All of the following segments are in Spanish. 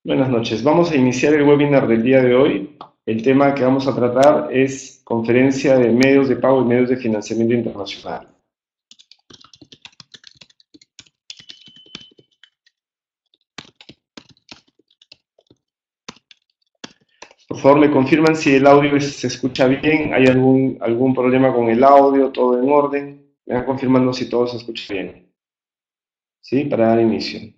Buenas noches. Vamos a iniciar el webinar del día de hoy. El tema que vamos a tratar es conferencia de medios de pago y medios de financiamiento internacional. Por favor, me confirman si el audio se escucha bien. ¿Hay algún problema con el audio? ¿Todo en orden? Me van confirmando si todo se escucha bien. ¿Sí? Para dar inicio.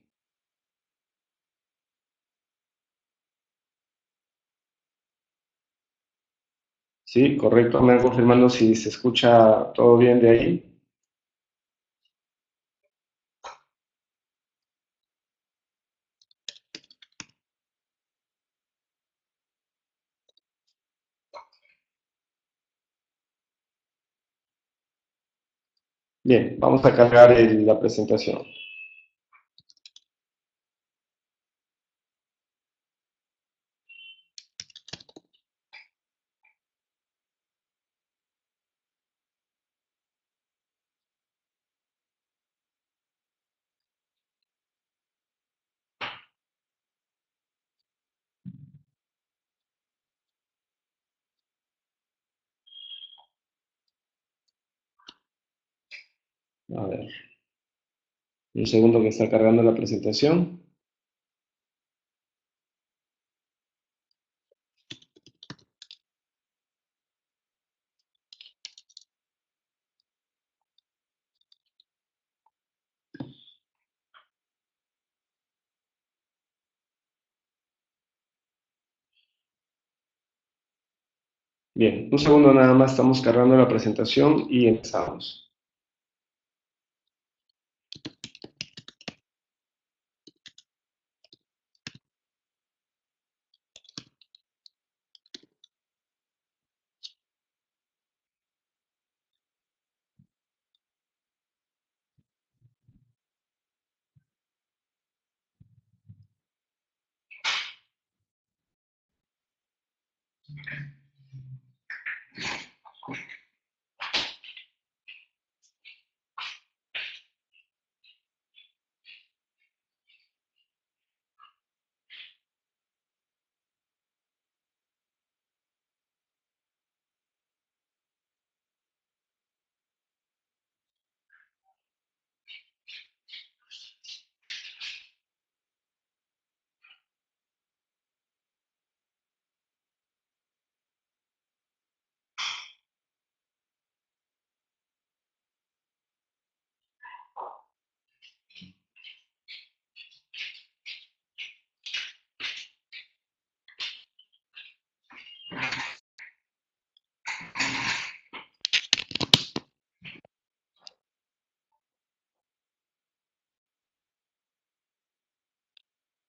¿Sí? Correcto. Me van confirmando si se escucha todo bien de ahí. Bien, vamos a cargar la presentación. A ver, un segundo que está cargando la presentación. Bien, un segundo nada más, estamos cargando la presentación y empezamos.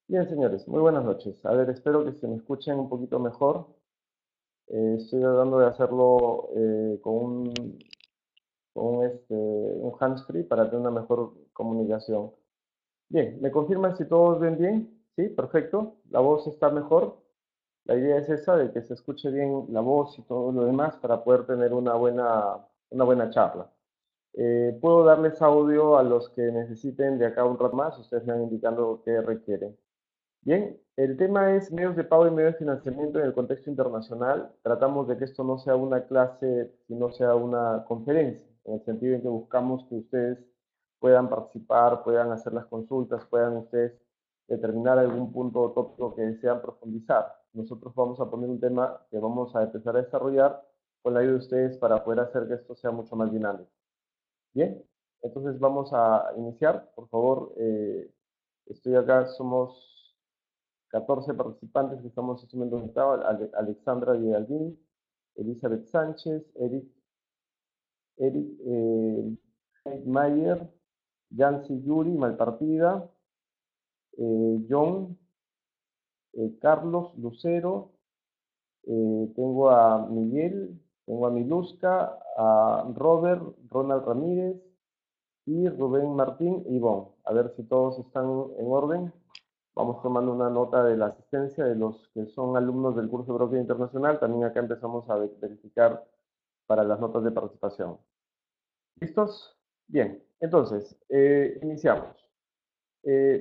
Bien, señores, muy buenas noches. A ver, espero que se me escuchen un poquito mejor. Estoy tratando de hacerlo con un hands-free para tener una mejor comunicación. Bien, ¿me confirman si todos ven bien? Sí, perfecto. La voz está mejor. La idea es esa, de que se escuche bien la voz y todo lo demás para poder tener una buena charla. Puedo darles audio a los que necesiten de acá un rato más. Ustedes me van indicando qué requieren. Bien, el tema es medios de pago y medios de financiamiento en el contexto internacional. Tratamos de que esto no sea una clase, sino sea una conferencia, en el sentido en que buscamos que ustedes puedan participar, puedan hacer las consultas, puedan ustedes determinar algún punto o tópico que desean profundizar. Nosotros vamos a poner un tema que vamos a empezar a desarrollar con la ayuda de ustedes para poder hacer que esto sea mucho más dinámico. Bien, entonces vamos a iniciar. Por favor, estoy acá, somos 14 participantes que estamos asumiendo el estado: Alexandra Vidalbín, Elizabeth Sánchez, Eric Mayer, Yancy Yuri, Malpartida, John, Carlos Lucero, tengo a Miguel, tengo a Miluska, a Robert, Ronald Ramírez y Rubén Martín y Ivonne. A ver si todos están en orden. Vamos tomando una nota de la asistencia de los que son alumnos del curso de Broker Internacional. También acá empezamos a verificar para las notas de participación. ¿Listos? Bien, entonces, iniciamos.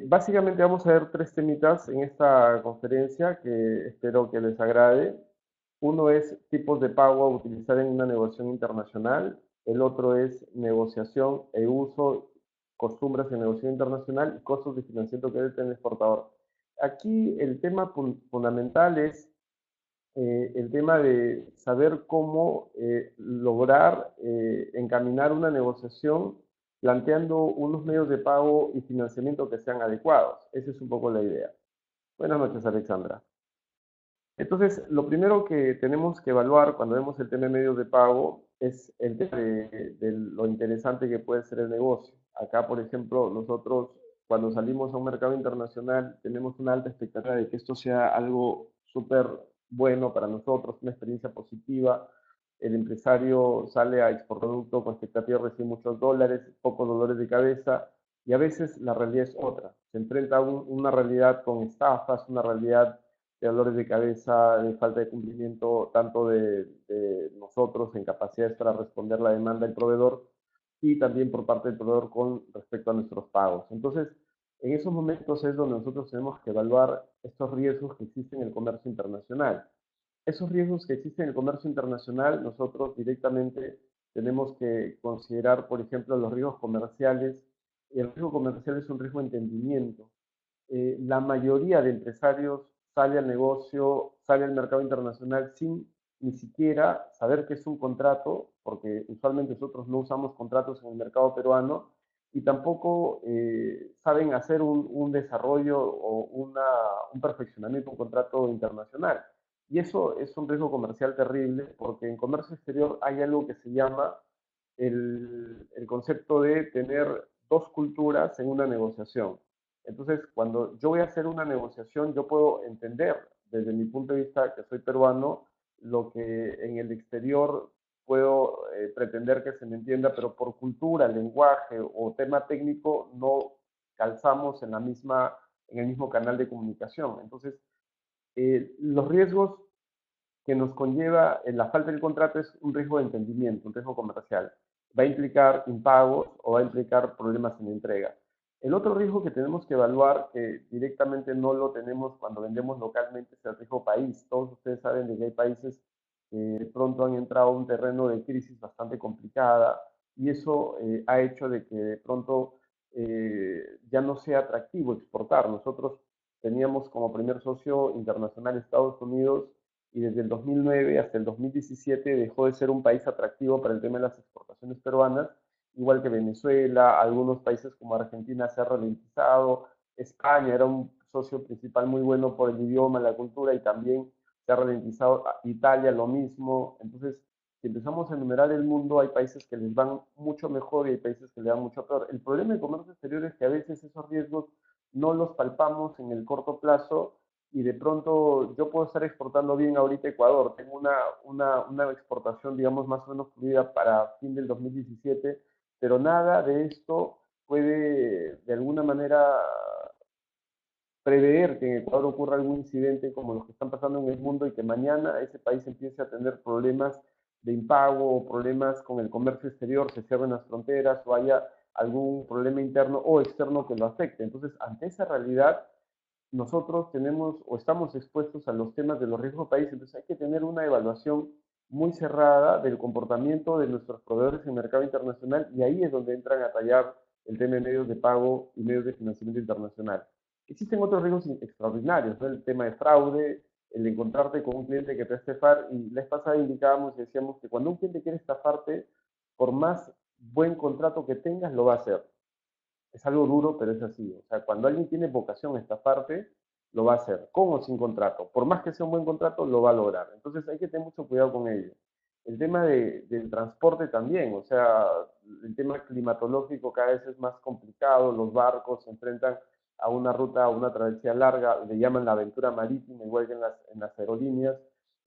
Básicamente vamos a ver tres temitas en esta conferencia que espero que les agrade. Uno es tipos de pago a utilizar en una negociación internacional. El otro es negociación e uso, costumbres en negociación internacional y costos de financiamiento que debe tener el exportador. Aquí el tema fundamental es el tema de saber cómo lograr encaminar una negociación planteando unos medios de pago y financiamiento que sean adecuados. Esa es un poco la idea. Buenas noches, Alexandra. Entonces, lo primero que tenemos que evaluar cuando vemos el tema de medios de pago es el tema de lo interesante que puede ser el negocio. Acá, por ejemplo, nosotros cuando salimos a un mercado internacional tenemos una alta expectativa de que esto sea algo súper bueno para nosotros, una experiencia positiva. El empresario sale a exportar producto con expectativa de recibir muchos dólares, pocos dolores de cabeza, y a veces la realidad es otra. Se enfrenta a una realidad con estafas, una realidad de dolores de cabeza, de falta de cumplimiento tanto de nosotros en capacidades para responder la demanda del proveedor y también por parte del proveedor con respecto a nuestros pagos. Entonces, en esos momentos es donde nosotros tenemos que evaluar estos riesgos que existen en el comercio internacional. Esos riesgos que existen en el comercio internacional, nosotros directamente tenemos que considerar, por ejemplo, los riesgos comerciales. El riesgo comercial es un riesgo de entendimiento. La mayoría de empresarios sale al negocio, sale al mercado internacional sin ni siquiera saber qué es un contrato, porque usualmente nosotros no usamos contratos en el mercado peruano, y tampoco saben hacer un desarrollo o un perfeccionamiento, un contrato internacional. Y eso es un riesgo comercial terrible, porque en comercio exterior hay algo que se llama el concepto de tener dos culturas en una negociación. Entonces, cuando yo voy a hacer una negociación, yo puedo entender desde mi punto de vista, que soy peruano, lo que en el exterior puedo pretender que se me entienda, pero por cultura, lenguaje o tema técnico no calzamos en en el mismo canal de comunicación. Entonces, los riesgos que nos conlleva la falta del contrato es un riesgo de entendimiento, un riesgo comercial. Va a implicar impagos o va a implicar problemas en entrega. El otro riesgo que tenemos que evaluar, que directamente no lo tenemos cuando vendemos localmente, es el riesgo país. Todos ustedes saben de que hay países que de pronto han entrado a un terreno de crisis bastante complicada y eso ha hecho de que de pronto ya no sea atractivo exportar. Nosotros teníamos como primer socio internacional Estados Unidos y desde el 2009 hasta el 2017 dejó de ser un país atractivo para el tema de las exportaciones peruanas, igual que Venezuela, algunos países como Argentina se ha ralentizado, España era un socio principal muy bueno por el idioma, la cultura y también se ha ralentizado, Italia lo mismo, entonces si empezamos a enumerar el mundo, hay países que les van mucho mejor y hay países que les van mucho peor. El problema del comercio exterior es que a veces esos riesgos no los palpamos en el corto plazo y de pronto yo puedo estar exportando bien ahorita a Ecuador, tengo una exportación, digamos, más o menos fluida para fin del 2017, pero nada de esto puede de alguna manera prever que en Ecuador ocurra algún incidente como los que están pasando en el mundo y que mañana ese país empiece a tener problemas de impago o problemas con el comercio exterior, se cierren las fronteras o haya algún problema interno o externo que lo afecte. Entonces, ante esa realidad, nosotros tenemos o estamos expuestos a los temas de los riesgos país, entonces hay que tener una evaluación muy cerrada del comportamiento de nuestros proveedores en el mercado internacional y ahí es donde entran a tallar el tema de medios de pago y medios de financiamiento internacional. Existen otros riesgos extraordinarios, ¿no? El tema de fraude, el encontrarte con un cliente que te va a estafar y la vez pasada indicábamos y decíamos que cuando un cliente quiere estafarte, por más buen contrato que tengas, lo va a hacer. Es algo duro, pero es así. O sea, cuando alguien tiene vocación a estafarte, lo va a hacer, con o sin contrato. Por más que sea un buen contrato, lo va a lograr. Entonces hay que tener mucho cuidado con ello. El tema del transporte también, o sea, el tema climatológico cada vez es más complicado, los barcos se enfrentan a una ruta, a una travesía larga, le llaman la aventura marítima, igual que en las aerolíneas.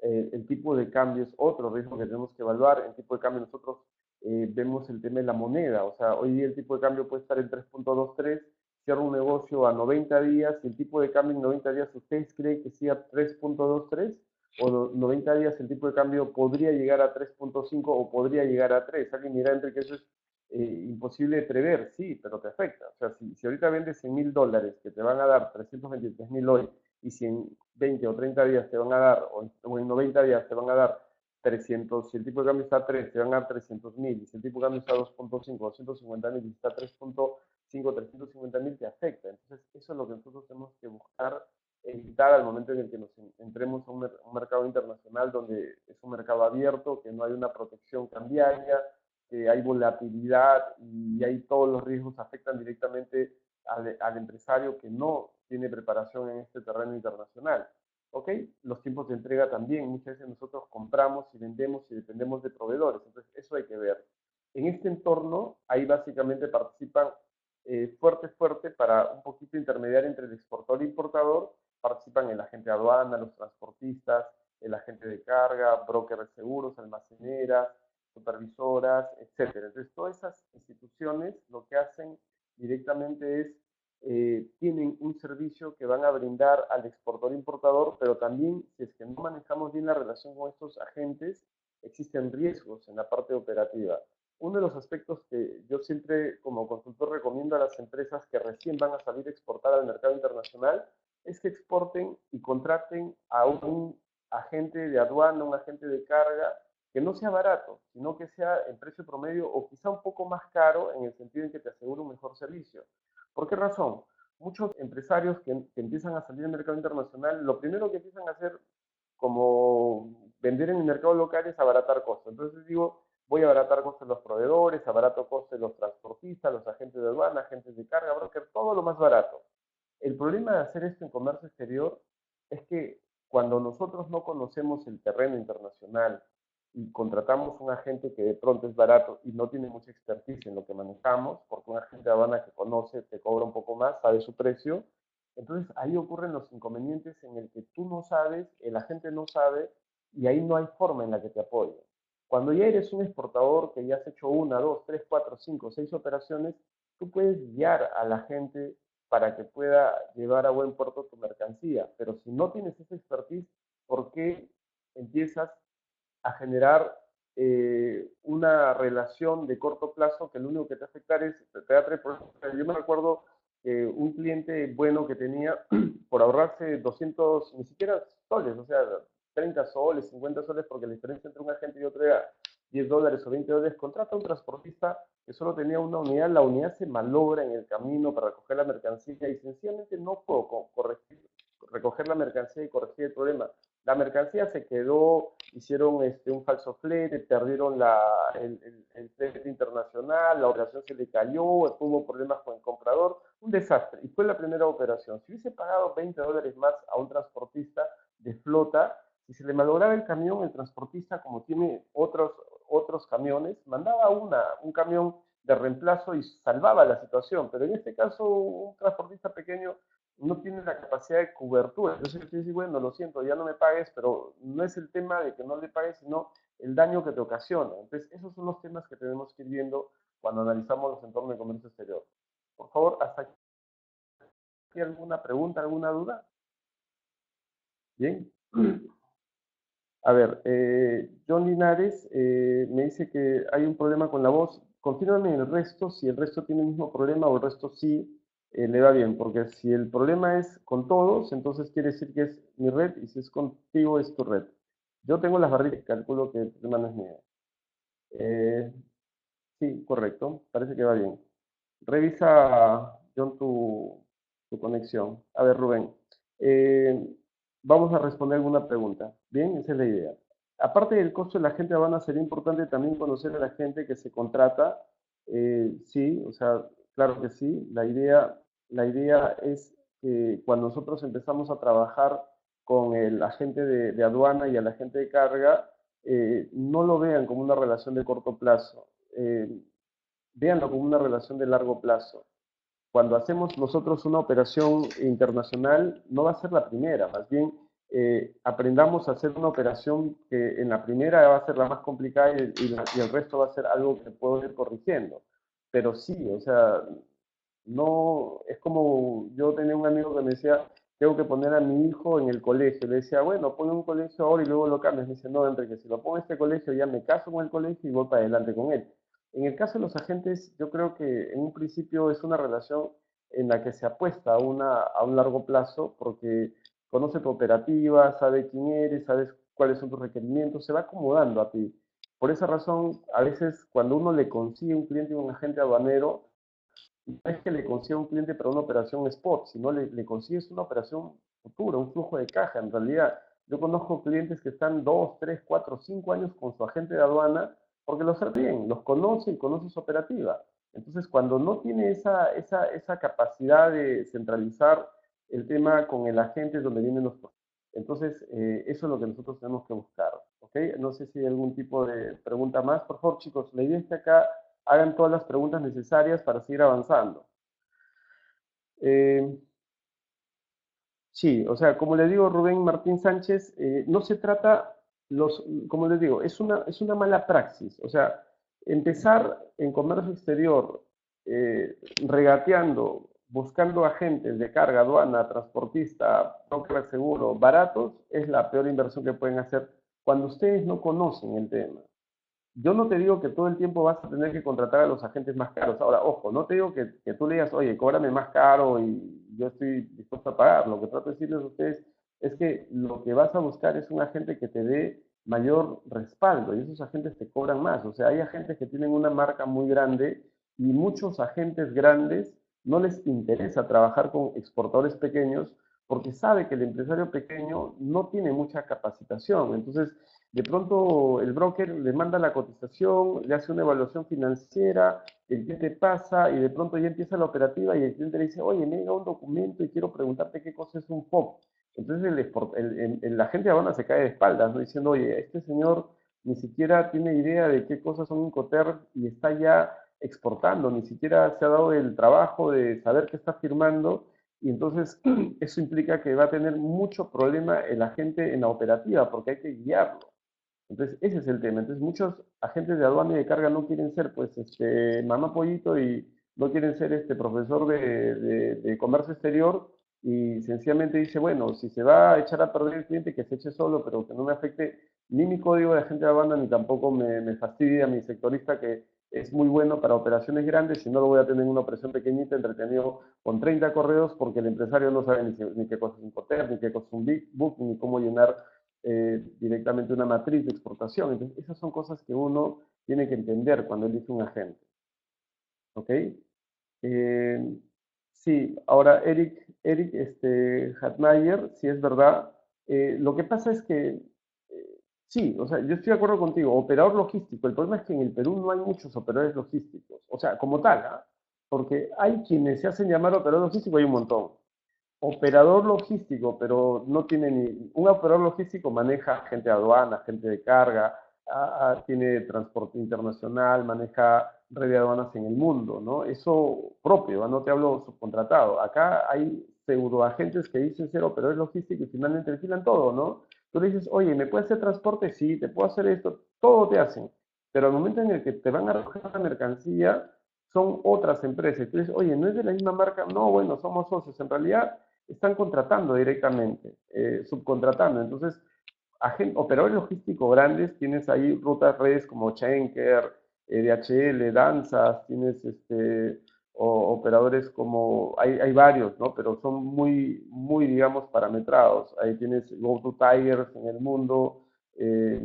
El tipo de cambio es otro riesgo que tenemos que evaluar. El tipo de cambio nosotros vemos el tema de la moneda. O sea, hoy día el tipo de cambio puede estar en 3.23, cierra un negocio a 90 días y el tipo de cambio en 90 días, ¿ustedes creen que sea 3.23? O 90 días el tipo de cambio podría llegar a 3.5 o podría llegar a 3. Alguien dirá, Enrique, eso es imposible de prever, sí, pero te afecta. O sea, si ahorita vendes $100.000 que te van a dar 323.000 hoy, y si en 20 o 30 días te van a dar, o en 90 días te van a dar 300, si el tipo de cambio está a 3, te van a dar 300.000, y si el tipo de cambio está a 2.5, 250.000, y si está a 3.5, 350.000, te afecta. Entonces, eso es lo que nosotros tenemos que buscar evitar al momento en el que nos entremos a un mercado internacional donde es un mercado abierto, que no hay una protección cambiaria, que hay volatilidad y ahí todos los riesgos afectan directamente al empresario que no tiene preparación en este terreno internacional. ¿Ok? Los tiempos de entrega también. Muchas veces nosotros compramos y vendemos y dependemos de proveedores. Entonces, eso hay que ver. En este entorno, ahí básicamente participan fuerte para un poquito intermediar entre el exportador e importador. Participan el agente de aduana, los transportistas, el agente de carga, broker de seguros, almaceneras, supervisoras, etcétera. Entonces, todas esas instituciones lo que hacen directamente es, tienen un servicio que van a brindar al exportador-importador, pero también, si es que no manejamos bien la relación con estos agentes, existen riesgos en la parte operativa. Uno de los aspectos que yo siempre como consultor recomiendo a las empresas que recién van a salir a exportar al mercado internacional es que exporten y contraten a un agente de aduana, un agente de carga, que no sea barato, sino que sea en precio promedio o quizá un poco más caro en el sentido en que te asegure un mejor servicio. ¿Por qué razón? Muchos empresarios que empiezan a salir al mercado internacional, lo primero que empiezan a hacer como vender en el mercado local es abaratar costos. Entonces digo, voy a abaratar costos de los proveedores, abarato costos de los transportistas, los agentes de aduana, agentes de carga, broker, todo lo más barato. El problema de hacer esto en comercio exterior es que cuando nosotros no conocemos el terreno internacional y contratamos un agente que de pronto es barato y no tiene mucha expertise en lo que manejamos, porque un agente de aduana que conoce te cobra un poco más, sabe su precio, entonces ahí ocurren los inconvenientes en el que tú no sabes, el agente no sabe y ahí no hay forma en la que te apoye. Cuando ya eres un exportador que ya has hecho una, dos, tres, cuatro, cinco, seis operaciones, tú puedes guiar a la gente para que pueda llevar a buen puerto tu mercancía. Pero si no tienes esa expertise, ¿por qué empiezas a generar una relación de corto plazo que lo único que te va a afectar es, te va a traer problemas? Yo me recuerdo un cliente bueno que tenía por ahorrarse 200, ni siquiera soles, o sea, 30 soles, 50 soles, porque la diferencia entre un agente y otro era $10 o $20, contrata a un transportista que solo tenía una unidad, la unidad se malogra en el camino para recoger la mercancía y sencillamente no puedo recoger la mercancía y corregir el problema. La mercancía se quedó, hicieron un falso flete, perdieron el flete internacional, la operación se le cayó, tuvo problemas con el comprador, un desastre. Y fue la primera operación. Si hubiese pagado $20 más a un transportista de flota, si se le malograba el camión, el transportista, como tiene otros camiones, mandaba un camión de reemplazo y salvaba la situación. Pero en este caso, un transportista pequeño no tiene la capacidad de cobertura. Entonces tú dices, bueno, lo siento, ya no me pagues, pero no es el tema de que no le pagues, sino el daño que te ocasiona. Entonces, esos son los temas que tenemos que ir viendo cuando analizamos los entornos de comercio exterior. Por favor, hasta aquí alguna pregunta, alguna duda. Bien. A ver, John Linares me dice que hay un problema con la voz. Confírmame el resto, si el resto tiene el mismo problema o el resto sí le va bien, porque si el problema es con todos, entonces quiere decir que es mi red y si es contigo es tu red. Yo tengo las barritas, calculo que el problema no es mío. Eh, sí, correcto, parece que va bien. Revisa, John, tu conexión. A ver, Rubén, eh, vamos a responder alguna pregunta. Bien, esa es la idea. Aparte del costo de la gente van a ser importante también conocer a la gente que se contrata. Sí, o sea, claro que sí. La idea es que cuando nosotros empezamos a trabajar con el agente de aduana y el agente de carga, no lo vean como una relación de corto plazo. Véanlo como una relación de largo plazo. Cuando hacemos nosotros una operación internacional, no va a ser la primera, más bien aprendamos a hacer una operación que en la primera va a ser la más complicada y el resto va a ser algo que puedo ir corrigiendo. Pero sí, o sea, no, es como yo tenía un amigo que me decía, tengo que poner a mi hijo en el colegio. Le decía, bueno, pon un colegio ahora y luego lo cambias. Me dice, no, Enrique, si lo pongo en este colegio ya me caso con el colegio y voy para adelante con él. En el caso de los agentes, yo creo que en un principio es una relación en la que se apuesta a un largo plazo porque conoce tu operativa, sabe quién eres, sabes cuáles son tus requerimientos, se va acomodando a ti. Por esa razón, a veces cuando uno le consigue un cliente a un agente aduanero, no es que le consiga un cliente para una operación spot, sino le consigues una operación futura, un flujo de caja. En realidad, yo conozco clientes que están 2, 3, 4, 5 años con su agente de aduana porque los sabe bien, los conoce y conoce su operativa. Entonces, cuando no tiene esa capacidad de centralizar el tema con el agente es donde vienen los problemas. Entonces, eso es lo que nosotros tenemos que buscar. ¿Ok? No sé si hay algún tipo de pregunta más. Por favor, chicos, la idea es que acá hagan todas las preguntas necesarias para seguir avanzando. Eh, sí, o sea, como le digo, Rubén Martín Sánchez, no se trata, como les digo, es una mala praxis. O sea, empezar en comercio exterior eh, regateando, buscando agentes de carga, aduana, transportista, broker seguro, baratos, es la peor inversión que pueden hacer cuando ustedes no conocen el tema. Yo no te digo que todo el tiempo vas a tener que contratar a los agentes más caros. Ahora, ojo, no te digo que tú le digas, oye, cóbrame más caro y yo estoy dispuesto a pagar. Lo que trato de decirles a ustedes es que lo que vas a buscar es un agente que te dé mayor respaldo y esos agentes te cobran más. O sea, hay agentes que tienen una marca muy grande y muchos agentes grandes no les interesa trabajar con exportadores pequeños porque sabe que el empresario pequeño no tiene mucha capacitación. Entonces, de pronto el broker le manda la cotización, le hace una evaluación financiera, el cliente pasa y de pronto ya empieza la operativa y el cliente le dice, oye, me llega un documento y quiero preguntarte qué cosa es un FOB. Entonces el agente de aduana se cae de espaldas, ¿no? Diciendo, oye, este señor ni siquiera tiene idea de qué cosas son Incoterm y está ya exportando, ni siquiera se ha dado el trabajo de saber qué está firmando y entonces eso implica que va a tener mucho problema el agente en la operativa porque hay que guiarlo. Entonces, ese es el tema. Entonces, muchos agentes de aduana y de carga no quieren ser, pues, mamá pollito y no quieren ser profesor de comercio exterior y sencillamente dice, bueno, si se va a echar a perder el cliente, que se eche solo, pero que no me afecte ni mi código de agente de aduana, ni tampoco me fastidie a mi sectorista, que es muy bueno para operaciones grandes, y no lo voy a tener en una operación pequeñita, entretenido con 30 correos, porque el empresario no sabe ni qué cosa es un coter, ni qué cosa es un big book, ni cómo llenar directamente una matriz de exportación. Entonces, esas son cosas que uno tiene que entender cuando elige un agente. ¿Ok? Eh, sí, ahora Eric Hatmayer, sí es verdad. Lo que pasa es que, sí, o sea, yo estoy de acuerdo contigo, operador logístico. El problema es que en el Perú no hay muchos operadores logísticos, o sea, como tal, ¿ah? Porque hay quienes se hacen llamar operador logístico, hay un montón. Operador logístico, pero no tiene ni... Un operador logístico maneja gente de aduana, gente de carga, tiene transporte internacional, maneja red de aduanas en el mundo, ¿no? Eso propio, no te hablo subcontratado. Acá hay pseudoagentes que dicen ser operadores logísticos y finalmente alquilan todo, ¿no? Tú le dices, oye, ¿me puedes hacer transporte? Sí, te puedo hacer esto, todo te hacen. Pero al momento en el que te van a recoger la mercancía, son otras empresas. Tú dices, oye, ¿no es de la misma marca? No, bueno, somos socios. En realidad, están contratando directamente, subcontratando. Entonces, operadores logísticos grandes, tienes ahí rutas, redes como Schenker, DHL, Danzas, tienes operadores como, hay varios, ¿no? Pero son muy, digamos, parametrados. Ahí tienes Go2Tigers en el mundo. eh,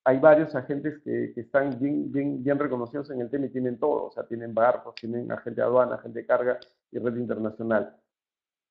Hay varios agentes que están bien reconocidos en el tema y tienen todo. O sea, tienen barcos, tienen agente de aduana, agente de carga y red internacional.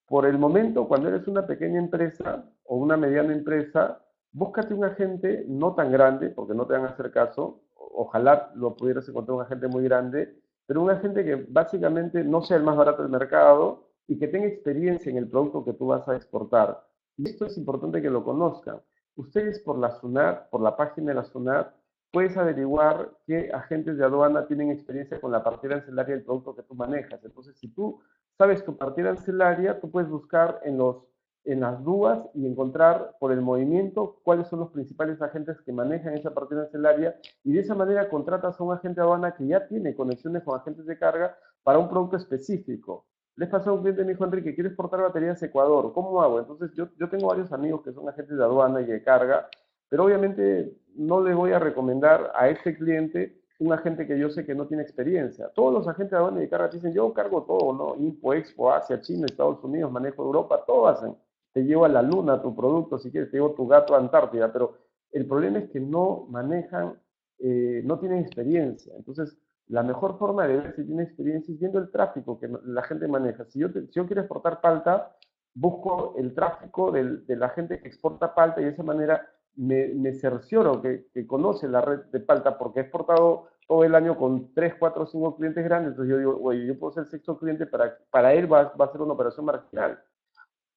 Por el momento, cuando eres una pequeña empresa o una mediana empresa, búscate un agente no tan grande, porque no te van a hacer caso. Ojalá lo pudieras encontrar un agente muy grande, pero un agente que básicamente no sea el más barato del mercado y que tenga experiencia en el producto que tú vas a exportar. Y esto es importante que lo conozcan. Ustedes por la SUNAT, por la página de la SUNAT, puedes averiguar qué agentes de aduana tienen experiencia con la partida ancelaria del producto que tú manejas. Entonces, si tú sabes tu partida ancelaria, tú puedes buscar en las DUAs y encontrar por el movimiento cuáles son los principales agentes que manejan esa partida ancelaria y de esa manera contratas a un agente de aduana que ya tiene conexiones con agentes de carga para un producto específico. Les pasó a un cliente y me dijo, Enrique, quiero exportar baterías a Ecuador, ¿cómo hago? Entonces yo tengo varios amigos que son agentes de aduana y de carga, pero obviamente no le voy a recomendar a este cliente un agente que yo sé que no tiene experiencia. Todos los agentes de aduana y carga dicen, yo cargo todo, ¿no? Impo, Expo, Asia, China, Estados Unidos, manejo Europa, todo hacen. Te llevo a la luna tu producto, si quieres, te llevo tu gato a Antártida, pero el problema es que no manejan, no tienen experiencia. Entonces, la mejor forma de ver si tiene experiencia es viendo el tráfico que la gente maneja. Si yo quiero exportar palta, busco el tráfico de la gente que exporta palta y de esa manera me cercioro que conoce la red de palta porque he exportado todo el año con 3, 4, 5 clientes grandes. Entonces yo digo, oye, yo puedo ser el sexto cliente, para él va a ser una operación marginal.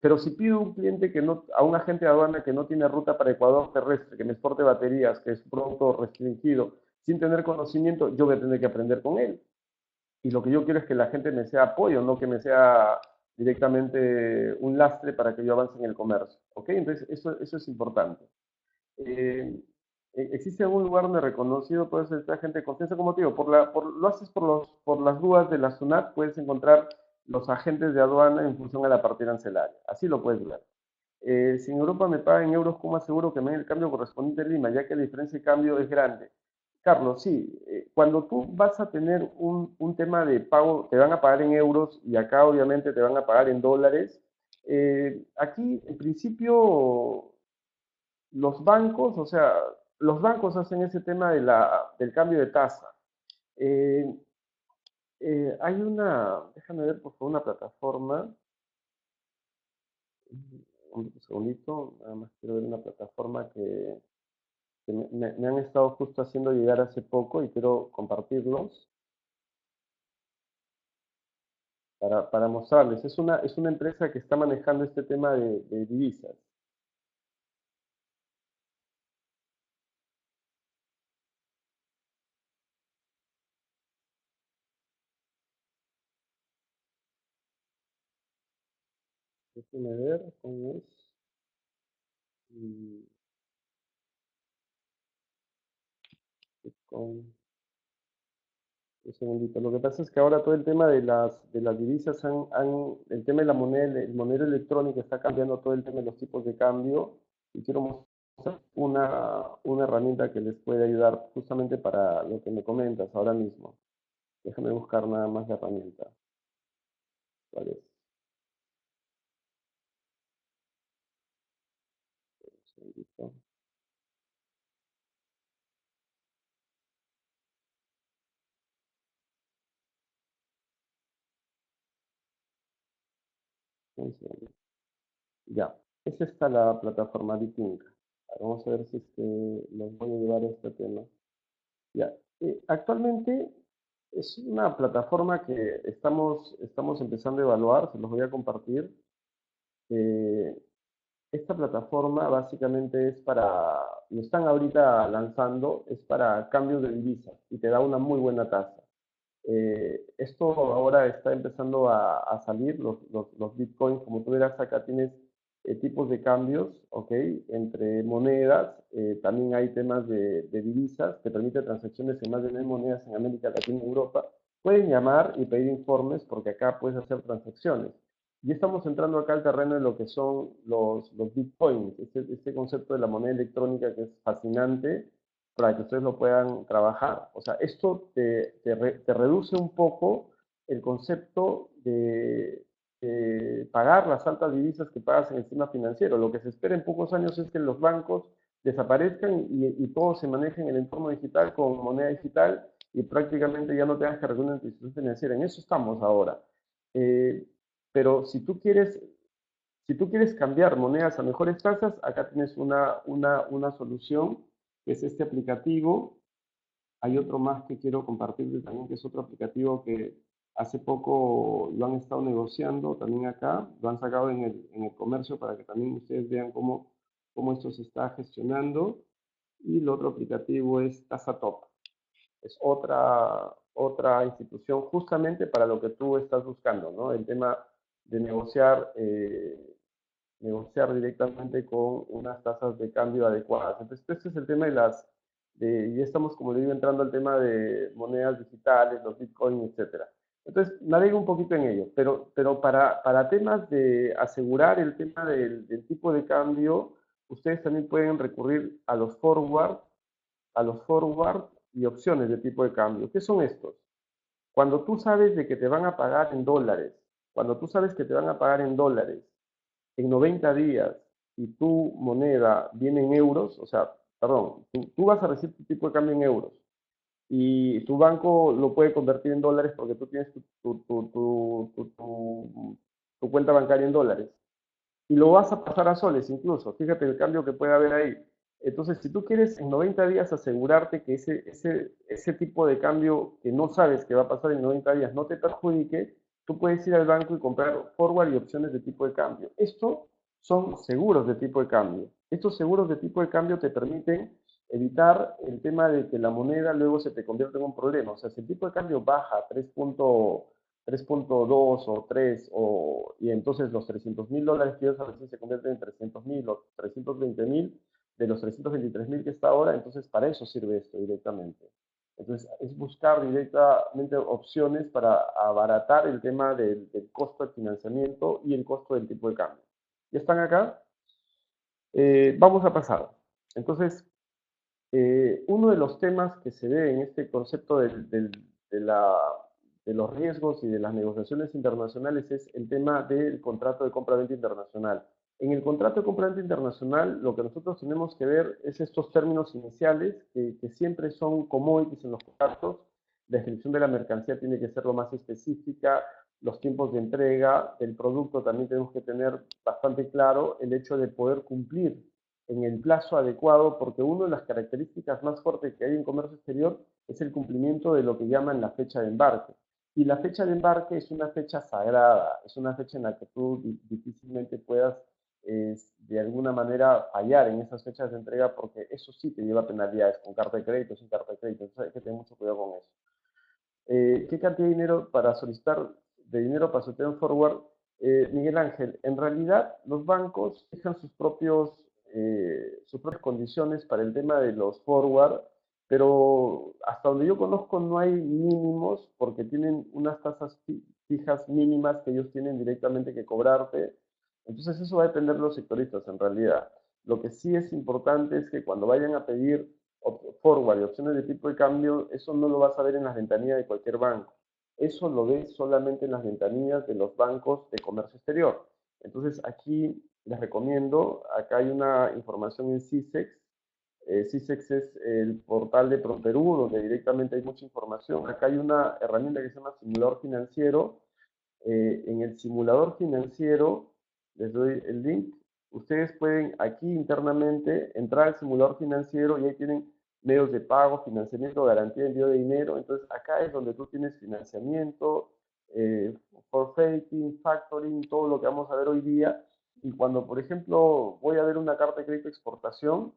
Pero si pido un cliente que no, a un agente de aduana que no tiene ruta para Ecuador terrestre, que me exporte baterías, que es un producto restringido, sin tener conocimiento, yo voy a tener que aprender con él. Y lo que yo quiero es que la gente me sea apoyo, no que me sea directamente un lastre para que yo avance en el comercio. ¿Ok? Entonces, eso es importante. Eh, ¿Existe algún lugar donde reconocido puede ser esta gente de confianza? Como te digo, lo haces por las dudas de la SUNAT, puedes encontrar los agentes de aduana en función a la partida arancelaria. Así lo puedes ver. Si en Europa me pagan en euros, ¿cómo aseguro que me den el cambio correspondiente en Lima, ya que la diferencia de cambio es grande? Carlos, sí, cuando tú vas a tener un tema de pago, te van a pagar en euros y acá obviamente te van a pagar en dólares. Aquí, en principio, los bancos, o sea, los bancos hacen ese tema del cambio de tasa. Eh, Hay déjame ver por favor, una plataforma, un segundito, nada más quiero ver una plataforma que me han estado justo haciendo llegar hace poco y quiero compartirlos para mostrarles. Es una empresa que está manejando este tema de divisas. Déjenme ver cómo es. Mm, Bitcoin. Un segundito. Lo que pasa es que ahora todo el tema de las divisas, el tema de la moneda, el monedero electrónico está cambiando todo el tema de los tipos de cambio y quiero mostrar una herramienta que les puede ayudar justamente para lo que me comentas ahora mismo. Déjame buscar nada más la herramienta. ¿Cuál es? Un segundito. Un segundo. Ya. Es esta la plataforma Bitink. Vamos a ver si es que los voy a llevar a este tema. Ya. Actualmente es una plataforma que estamos empezando a evaluar, se los voy a compartir. Eh, Esta plataforma básicamente lo están ahorita lanzando, es para cambios de divisas y te da una muy buena tasa. Esto ahora está empezando a salir, los bitcoins, como tú verás acá tienes tipos de cambios, ¿ok? Entre monedas, también hay temas de divisas, te permite transacciones en más de 9 monedas en América Latina y Europa. Pueden llamar y pedir informes porque acá puedes hacer transacciones. Y estamos entrando acá al terreno de lo que son los bitcoins, este concepto de la moneda electrónica que es fascinante para que ustedes lo puedan trabajar. O sea, esto te reduce un poco el concepto de pagar las altas divisas que pagas en el sistema financiero. Lo que se espera en pocos años es que los bancos desaparezcan y todo se maneje en el entorno digital con moneda digital y prácticamente ya no tengas que recurrir a una institución financiera. En eso estamos ahora. Eh, pero si tú quieres cambiar monedas a mejores tasas, acá tienes una solución, que es este aplicativo. Hay otro más que quiero compartirles también, que es otro aplicativo que hace poco lo han estado negociando también acá, lo han sacado en el comercio para que también ustedes vean cómo esto se está gestionando. Y el otro aplicativo es TasaTop. Es otra institución justamente para lo que tú estás buscando, ¿no? El tema de negociar directamente con unas tasas de cambio adecuadas. Entonces, este es el tema ya estamos, como le digo, entrando al tema de monedas digitales, los bitcoins, etcétera. Entonces, navego un poquito en ello, pero para temas de asegurar el tema del tipo de cambio, ustedes también pueden recurrir a los forward y opciones de tipo de cambio. ¿Qué son estos? Cuando tú sabes de que te van a pagar en dólares, cuando tú sabes que te van a pagar en dólares en 90 días y tu moneda viene en euros, o sea, perdón, tú vas a recibir tu tipo de cambio en euros y tu banco lo puede convertir en dólares porque tú tienes tu cuenta bancaria en dólares y lo vas a pasar a soles incluso. Fíjate el cambio que puede haber ahí. Entonces, si tú quieres en 90 días asegurarte que ese tipo de cambio que no sabes que va a pasar en 90 días no te perjudique, tú puedes ir al banco y comprar forward y opciones de tipo de cambio. Esto son seguros de tipo de cambio. Estos seguros de tipo de cambio te permiten evitar el tema de que la moneda luego se te convierta en un problema. O sea, si el tipo de cambio baja a 3.2 o 3, y entonces los $300.000 que ellos a veces se convierten en 300.000 o 320.000 de los 323.000 que está ahora, entonces para eso sirve esto directamente. Entonces es buscar directamente opciones para abaratar el tema del costo de financiamiento y el costo del tipo de cambio. ¿Ya están acá? Vamos a pasar. Entonces, uno de los temas que se ve en este concepto de los riesgos y de las negociaciones internacionales es el tema del contrato de compra-venta internacional. En el contrato de compra-venta internacional, lo que nosotros tenemos que ver es estos términos iniciales que siempre son commodities en los contratos. La descripción de la mercancía tiene que ser lo más específica, los tiempos de entrega del producto también tenemos que tener bastante claro el hecho de poder cumplir en el plazo adecuado, porque una de las características más fuertes que hay en comercio exterior es el cumplimiento de lo que llaman la fecha de embarque. Y la fecha de embarque es una fecha sagrada, es una fecha en la que tú difícilmente puedas de alguna manera fallar en esas fechas de entrega, porque eso sí te lleva penalidades con carta de crédito, sin carta de crédito, entonces hay que tener mucho cuidado con eso. ¿Qué cantidad de dinero para solicitar de dinero para solicitar un forward? Miguel Ángel, en realidad los bancos fijan sus propias condiciones para el tema de los forward, pero hasta donde yo conozco no hay mínimos porque tienen unas tasas fijas mínimas que ellos tienen directamente que cobrarte. Entonces eso va a depender de los sectoristas en realidad. Lo que sí es importante es que cuando vayan a pedir forward y opciones de tipo de cambio, eso no lo vas a ver en las ventanillas de cualquier banco. Eso lo ves solamente en las ventanillas de los bancos de comercio exterior. Entonces aquí les recomiendo, acá hay una información en CISEX. CISEX es el portal de ProPerú, donde directamente hay mucha información. Acá hay una herramienta que se llama simulador financiero. En el simulador financiero, les doy el link, ustedes pueden aquí internamente entrar al simulador financiero y ahí tienen medios de pago, financiamiento, garantía de envío de dinero. Entonces acá es donde tú tienes financiamiento, forfaiting, factoring, todo lo que vamos a ver hoy día. Y cuando, por ejemplo, voy a ver una carta de crédito de exportación,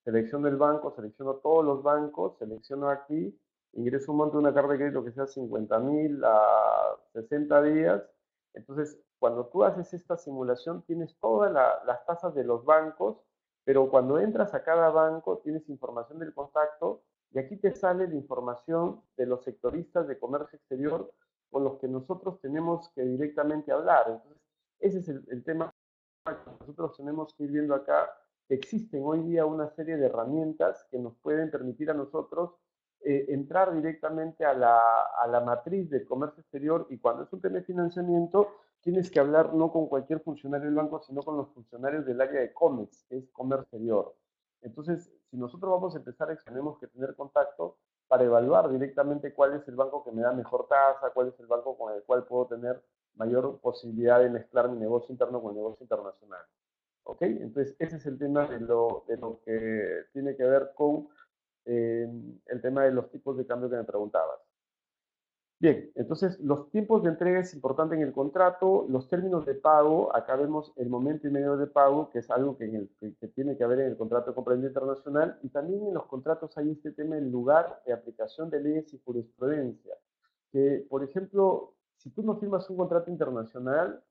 selecciono el banco, selecciono todos los bancos, selecciono aquí, ingreso un monto de una carta de crédito que sea 50.000 a 60 días. Entonces, cuando tú haces esta simulación, tienes todas las tasas de los bancos, pero cuando entras a cada banco, tienes información del contacto y aquí te sale la información de los sectoristas de comercio exterior con los que nosotros tenemos que directamente hablar. Entonces, ese es el tema que nosotros tenemos que ir viendo acá. Existen hoy día una serie de herramientas que nos pueden permitir a nosotros entrar directamente a la matriz del comercio exterior, y cuando es un tema de financiamiento tienes que hablar no con cualquier funcionario del banco, sino con los funcionarios del área de COMEX, que es comercio exterior. Entonces, si nosotros vamos a empezar, tenemos que tener contacto para evaluar directamente cuál es el banco que me da mejor tasa, cuál es el banco con el cual puedo tener mayor posibilidad de mezclar mi negocio interno con el negocio internacional. ¿Ok? Entonces, ese es el tema de lo que tiene que ver con el tema de los tipos de cambio que me preguntabas. Bien, entonces los tiempos de entrega es importante en el contrato, los términos de pago, acá vemos el momento y medio de pago, que es algo que tiene que haber en el contrato de compra-venta internacional, y también en los contratos hay este tema del lugar de aplicación de leyes y jurisprudencia, que por ejemplo, si tú no firmas un contrato internacional,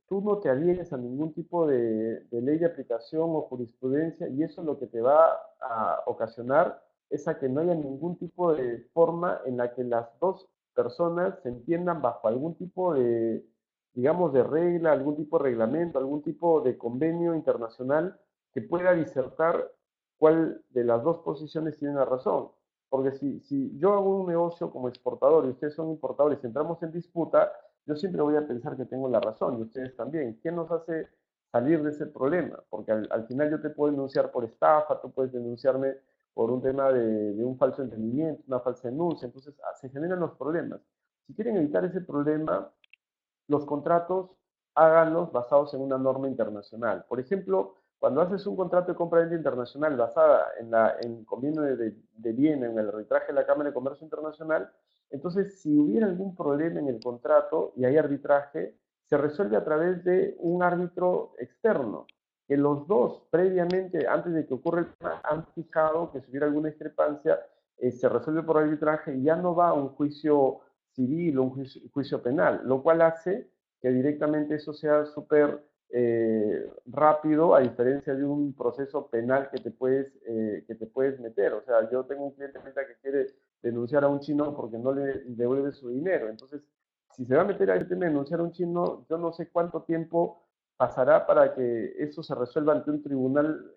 tú no te adhieres a ningún tipo de ley de aplicación o jurisprudencia, y eso lo que te va a ocasionar es a que no haya ningún tipo de forma en la que las dos personas se entiendan bajo algún tipo de, digamos, de regla, algún tipo de reglamento, algún tipo de convenio internacional que pueda disertar cuál de las dos posiciones tiene la razón. Porque si yo hago un negocio como exportador y ustedes son importadores y entramos en disputa, yo siempre voy a pensar que tengo la razón y ustedes también. ¿Quién nos hace salir de ese problema? Porque al final yo te puedo denunciar por estafa, tú puedes denunciarme por un tema de un falso entendimiento, una falsa denuncia, entonces se generan los problemas. Si quieren evitar ese problema, los contratos háganlos basados en una norma internacional. Por ejemplo, cuando haces un contrato de compra-venta internacional basada en el convenio de Viena, en el arbitraje de la Cámara de Comercio Internacional, entonces si hubiera algún problema en el contrato y hay arbitraje, se resuelve a través de un árbitro externo, que los dos previamente, antes de que ocurra el tema, han fijado que si hubiera alguna discrepancia, se resuelve por arbitraje y ya no va a un juicio civil o un juicio penal, lo cual hace que directamente eso sea súper rápido, a diferencia de un proceso penal que te puedes meter. O sea, yo tengo un cliente que quiere denunciar a un chino porque no le devuelve su dinero. Entonces, si se va a meter a este tema de denunciar a un chino, yo no sé cuánto tiempo pasará para que eso se resuelva ante un tribunal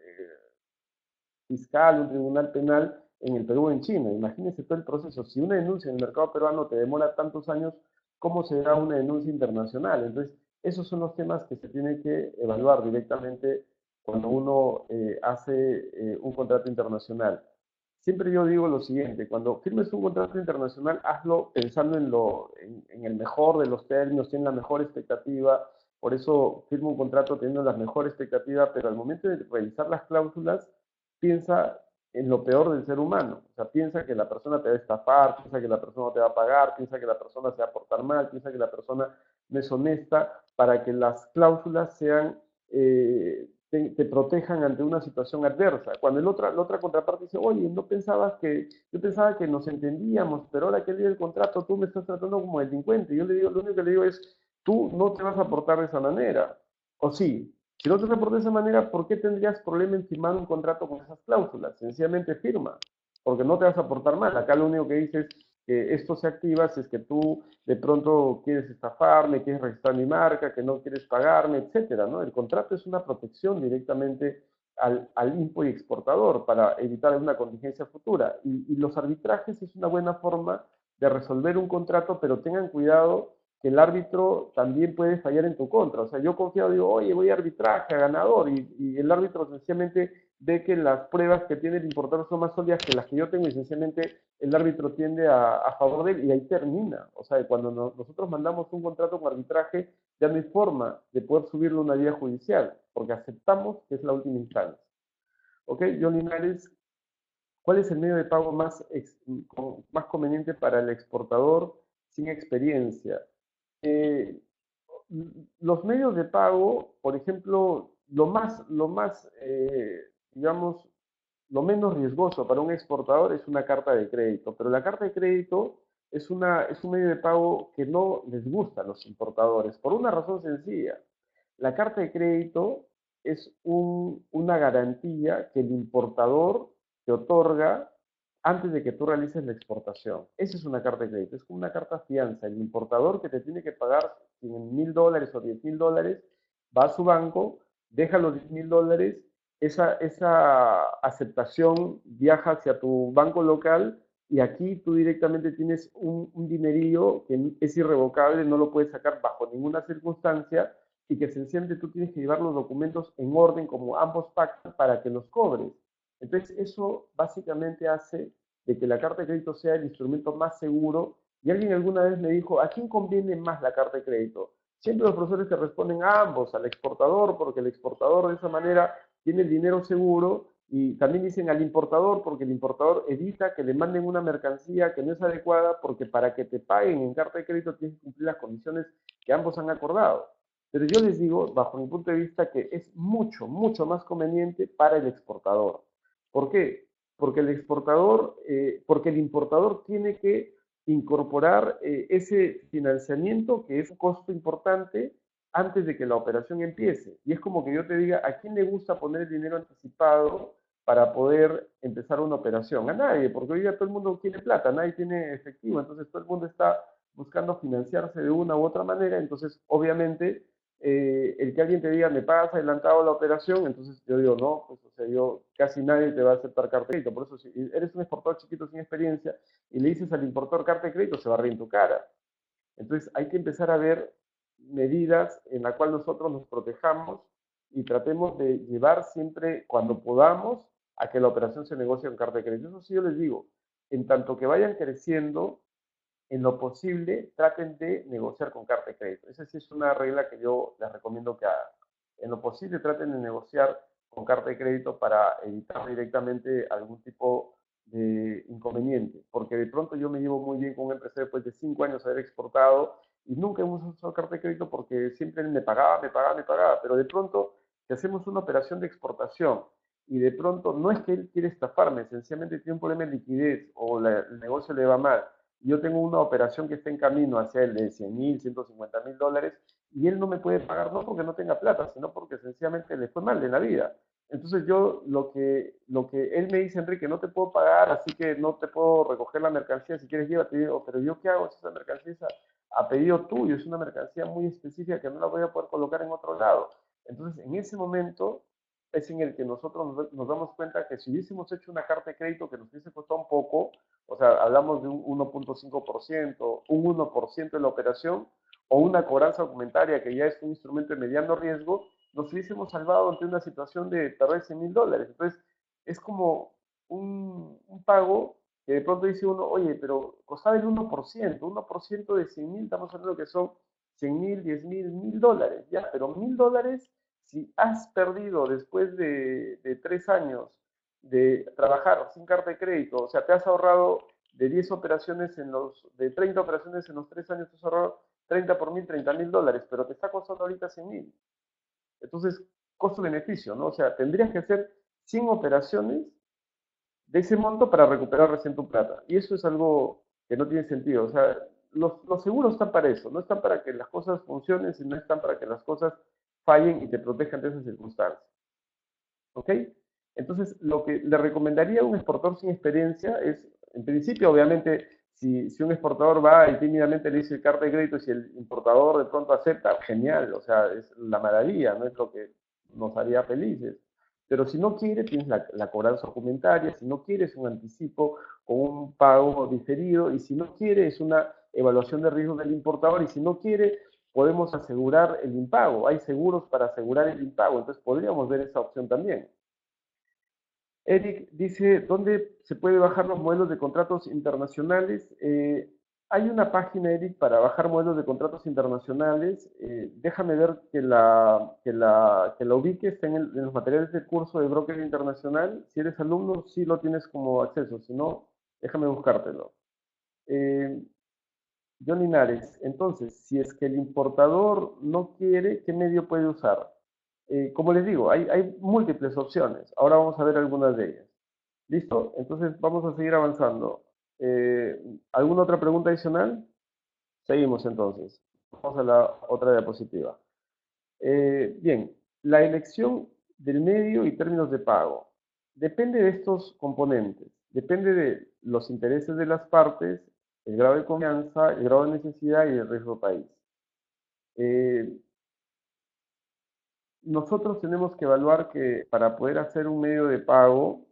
fiscal, un tribunal penal en el Perú o en China. Imagínense todo el proceso. Si una denuncia en el mercado peruano te demora tantos años, ¿cómo será una denuncia internacional? Entonces, esos son los temas que se tienen que evaluar directamente cuando uno hace un contrato internacional. Siempre yo digo lo siguiente, cuando firmes un contrato internacional, hazlo pensando en el mejor de los términos, en la mejor expectativa. Por eso firmo un contrato teniendo la mejor expectativa, pero al momento de revisar las cláusulas, piensa en lo peor del ser humano. O sea, piensa que la persona te va a estafar, piensa que la persona no te va a pagar, piensa que la persona se va a portar mal, piensa que la persona no es honesta, para que las cláusulas sean, te protejan ante una situación adversa. Cuando la otra contraparte dice, oye, no pensabas que, yo pensaba que nos entendíamos, pero ahora que leí el contrato tú me estás tratando como delincuente. Yo le digo, lo único que le digo es, tú no te vas a portar de esa manera. O sí, si no te reportas de esa manera, ¿por qué tendrías problema en firmar un contrato con esas cláusulas? Sencillamente firma, porque no te vas a portar mal. Acá lo único que dices que esto se activa si es que tú de pronto quieres estafarme, quieres registrar mi marca, que no quieres pagarme, etcétera, ¿no? El contrato es una protección directamente al impo y exportador para evitar una contingencia futura. Y los arbitrajes es una buena forma de resolver un contrato, pero tengan cuidado que el árbitro también puede fallar en tu contra. O sea, yo confiado digo, oye, voy a arbitraje, a ganador, y el árbitro sencillamente ve que las pruebas que tiene el importador son más sólidas que las que yo tengo y sencillamente el árbitro tiende a favor de él y ahí termina. O sea, cuando nosotros mandamos un contrato con arbitraje, ya no hay forma de poder subirlo a una vía judicial, porque aceptamos que es la última instancia. ¿Ok, John Linares? ¿Cuál es el medio de pago más conveniente para el exportador sin experiencia? Eh, los medios de pago, por ejemplo, digamos, lo menos riesgoso para un exportador es una carta de crédito, pero la carta de crédito es un medio de pago que no les gusta a los importadores, por una razón sencilla. La carta de crédito es una garantía que el importador te otorga antes de que tú realices la exportación. Esa es una carta de crédito, es como una carta fianza. El importador que te tiene que pagar $1,000 o $10,000 va a su banco, deja los $10,000, esa aceptación viaja hacia tu banco local y aquí tú directamente tienes un dinerillo que es irrevocable, no lo puedes sacar bajo ninguna circunstancia y que sencillamente tú tienes que llevar los documentos en orden como ambos pactan para que los cobres. Entonces eso básicamente hace de que la carta de crédito sea el instrumento más seguro. Y alguien alguna vez me dijo, ¿a quién conviene más la carta de crédito? Siempre los profesores te responden a ambos, al exportador, porque el exportador de esa manera tiene el dinero seguro, y también dicen al importador, porque el importador evita que le manden una mercancía que no es adecuada, porque para que te paguen en carta de crédito tienes que cumplir las condiciones que ambos han acordado. Pero yo les digo, bajo mi punto de vista, que es mucho, mucho más conveniente para el exportador. ¿Por qué? Porque el importador tiene que incorporar ese financiamiento que es un costo importante antes de que la operación empiece. Y es como que yo te diga, ¿a quién le gusta poner el dinero anticipado para poder empezar una operación? A nadie, porque hoy día todo el mundo tiene plata, nadie tiene efectivo, entonces todo el mundo está buscando financiarse de una u otra manera, entonces obviamente el que alguien te diga, me pagas adelantado la operación, entonces yo digo, no, pues, o sea, yo, casi nadie te va a aceptar carta de crédito. Por eso, si eres un exportador chiquito sin experiencia y le dices al importador carta de crédito, se va a reír en tu cara. Entonces hay que empezar a ver medidas en las cuales nosotros nos protejamos y tratemos de llevar siempre, cuando podamos, a que la operación se negocie con carta de crédito. Eso sí yo les digo, en tanto que vayan creciendo, en lo posible traten de negociar con carta de crédito. Esa sí es una regla que yo les recomiendo que hagan. En lo posible traten de negociar con carta de crédito para evitar directamente algún tipo de inconveniente, porque de pronto yo me llevo muy bien con un empresario después de 5 años de haber exportado y nunca hemos usado carta de crédito porque siempre él me pagaba, me pagaba, me pagaba, pero de pronto si hacemos una operación de exportación y de pronto no es que él quiere estafarme, sencillamente tiene un problema de liquidez o el negocio le va mal, yo tengo una operación que está en camino hacia el de 100.000, $150.000 y él no me puede pagar no porque no tenga plata, sino porque sencillamente le fue mal en la vida. Entonces yo lo que él me dice, Enrique, no te puedo pagar, así que no te puedo recoger la mercancía, si quieres llévate, digo, pero yo qué hago si esa mercancía es a pedido tuyo, es una mercancía muy específica que no la voy a poder colocar en otro lado. Entonces en ese momento es en el que nosotros nos damos cuenta que si hubiésemos hecho una carta de crédito que nos hubiese costado un poco, o sea, hablamos de un 1.5%, un 1% de la operación, o una cobranza documentaria que ya es un instrumento de mediano riesgo, nos hubiésemos salvado ante una situación de perder $100.000. Entonces, es como un pago que de pronto dice uno, oye, pero costaba el 1% de 100.000, estamos hablando que son 100.000, 10.000, $1.000, ya, pero $1.000, si has perdido después de 3 años de trabajar sin carta de crédito, o sea, te has ahorrado de 10 operaciones de 30 operaciones en los 3 años, te has ahorrado 30 por 1.000, $30.000, pero te está costando ahorita 100.000. Entonces, costo-beneficio, ¿no? O sea, tendrías que hacer 100 operaciones de ese monto para recuperar recién tu plata. Y eso es algo que no tiene sentido. O sea, los seguros están para eso, no están para que las cosas funcionen, sino están para que las cosas fallen y te protejan de esas circunstancias. ¿Ok? Entonces, lo que le recomendaría a un exportador sin experiencia es, en principio, obviamente, si un exportador va y tímidamente le dice carta de crédito y si el importador de pronto acepta, genial, o sea, es la maravilla, no es lo que nos haría felices. Pero si no quiere, tienes la cobranza documentaria, si no quieres un anticipo con un pago diferido, y si no quiere, es una evaluación de riesgo del importador, y si no quiere, podemos asegurar el impago. Hay seguros para asegurar el impago, entonces podríamos ver esa opción también. Eric dice, ¿dónde se puede bajar los modelos de contratos internacionales? Hay una página, Eric, para bajar modelos de contratos internacionales. Déjame ver que la ubique, está en los materiales del curso de broker internacional. Si eres alumno, sí lo tienes como acceso, si no, déjame buscártelo. Eh, John Linares, entonces, si es que el importador no quiere, ¿qué medio puede usar? Como les digo, hay múltiples opciones. Ahora vamos a ver algunas de ellas. ¿Listo? Entonces vamos a seguir avanzando. ¿Alguna otra pregunta adicional? Seguimos entonces. Vamos a la otra diapositiva. Bien, la elección del medio y términos de pago. Depende de estos componentes. Depende de los intereses de las partes, el grado de confianza, el grado de necesidad y el riesgo país. Eh, Nosotros tenemos que evaluar que para poder hacer un medio de pago,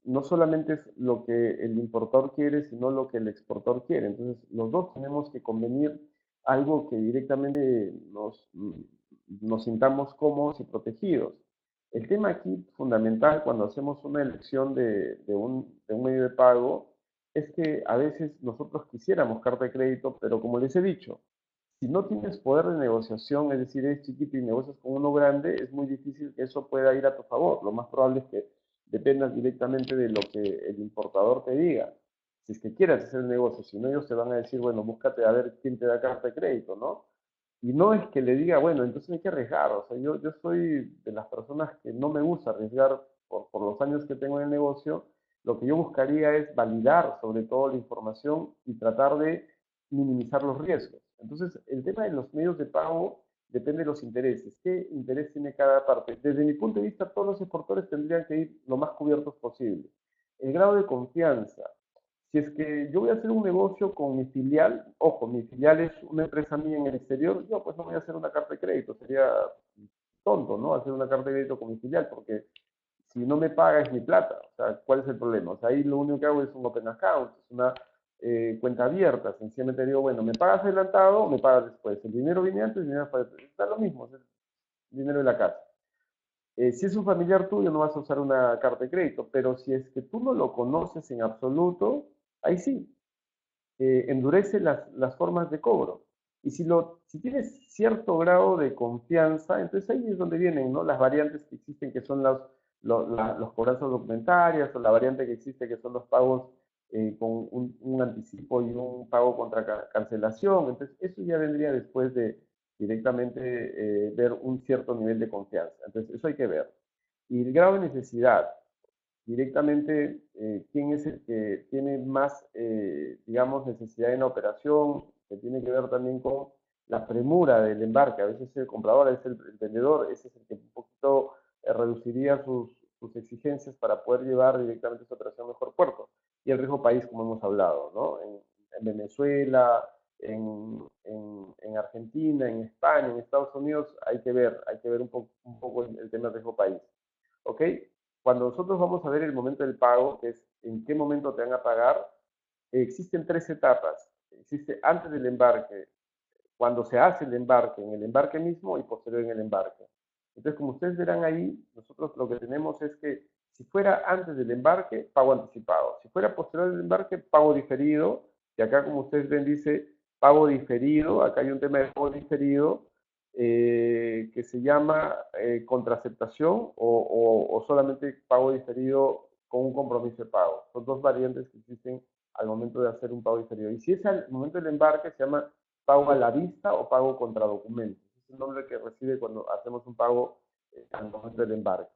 no solamente es lo que el importador quiere, sino lo que el exportador quiere. Entonces, los dos tenemos que convenir algo que directamente nos sintamos cómodos y protegidos. El tema aquí fundamental cuando hacemos una elección de un medio de pago es que a veces nosotros quisiéramos carta de crédito, pero como les he dicho, si no tienes poder de negociación, es decir, eres chiquito y negocias con uno grande, es muy difícil que eso pueda ir a tu favor. Lo más probable es que dependas directamente de lo que el importador te diga. Si es que quieres hacer el negocio, si no, ellos te van a decir, bueno, búscate a ver quién te da carta de crédito, ¿no? Y no es que le diga, bueno, entonces hay que arriesgar. O sea, yo soy de las personas que no me gusta arriesgar por los años que tengo en el negocio. Lo que yo buscaría es validar sobre todo la información y tratar de minimizar los riesgos. Entonces, el tema de los medios de pago depende de los intereses. ¿Qué interés tiene cada parte? Desde mi punto de vista, todos los exportadores tendrían que ir lo más cubiertos posible. El grado de confianza. Si es que yo voy a hacer un negocio con mi filial, ojo, mi filial es una empresa mía en el exterior, yo pues no voy a hacer una carta de crédito, sería tonto, ¿no? Hacer una carta de crédito con mi filial, porque si no me paga es mi plata. O sea, ¿cuál es el problema? O sea, ahí lo único que hago es un open account, es una cuenta abierta. Sencillamente digo, bueno, ¿me pagas adelantado o me pagas después? El dinero viene antes, el dinero después. Está lo mismo, es el dinero de la casa. Si es un familiar tuyo, no vas a usar una carta de crédito, pero si es que tú no lo conoces en absoluto, ahí sí, endurece las formas de cobro. Y si tienes cierto grado de confianza, entonces ahí es donde vienen, ¿no?, las variantes que existen, que son los cobranzas documentarias, o la variante que existe, que son los pagos con un anticipo y un pago contra cancelación. Entonces, eso ya vendría después de directamente ver un cierto nivel de confianza. Entonces, eso hay que ver. Y el grado de necesidad directamente quién es el que tiene más, digamos, necesidad en la operación, que tiene que ver también con la premura del embarque. A veces el comprador, a veces el vendedor, ese es el que un poquito reduciría sus exigencias para poder llevar directamente esa operación a mejor puerto. Y el riesgo país, como hemos hablado, ¿no? En Venezuela, en Argentina, en España, en Estados Unidos, hay que ver un poco el tema del riesgo país. ¿Ok? Cuando nosotros vamos a ver el momento del pago, que es en qué momento te van a pagar, existen tres etapas. Existe antes del embarque, cuando se hace el embarque, en el embarque mismo y posterior en el embarque. Entonces, como ustedes verán ahí, nosotros lo que tenemos es que si fuera antes del embarque, pago anticipado. Si fuera posterior al embarque, pago diferido. Y acá, como ustedes ven, dice pago diferido. Acá hay un tema de pago diferido que se llama contraceptación o solamente pago diferido con un compromiso de pago. Son dos variantes que existen al momento de hacer un pago diferido. Y si es al momento del embarque, se llama pago a la vista o pago contra documentos. Es el nombre que recibe cuando hacemos un pago al momento del embarque.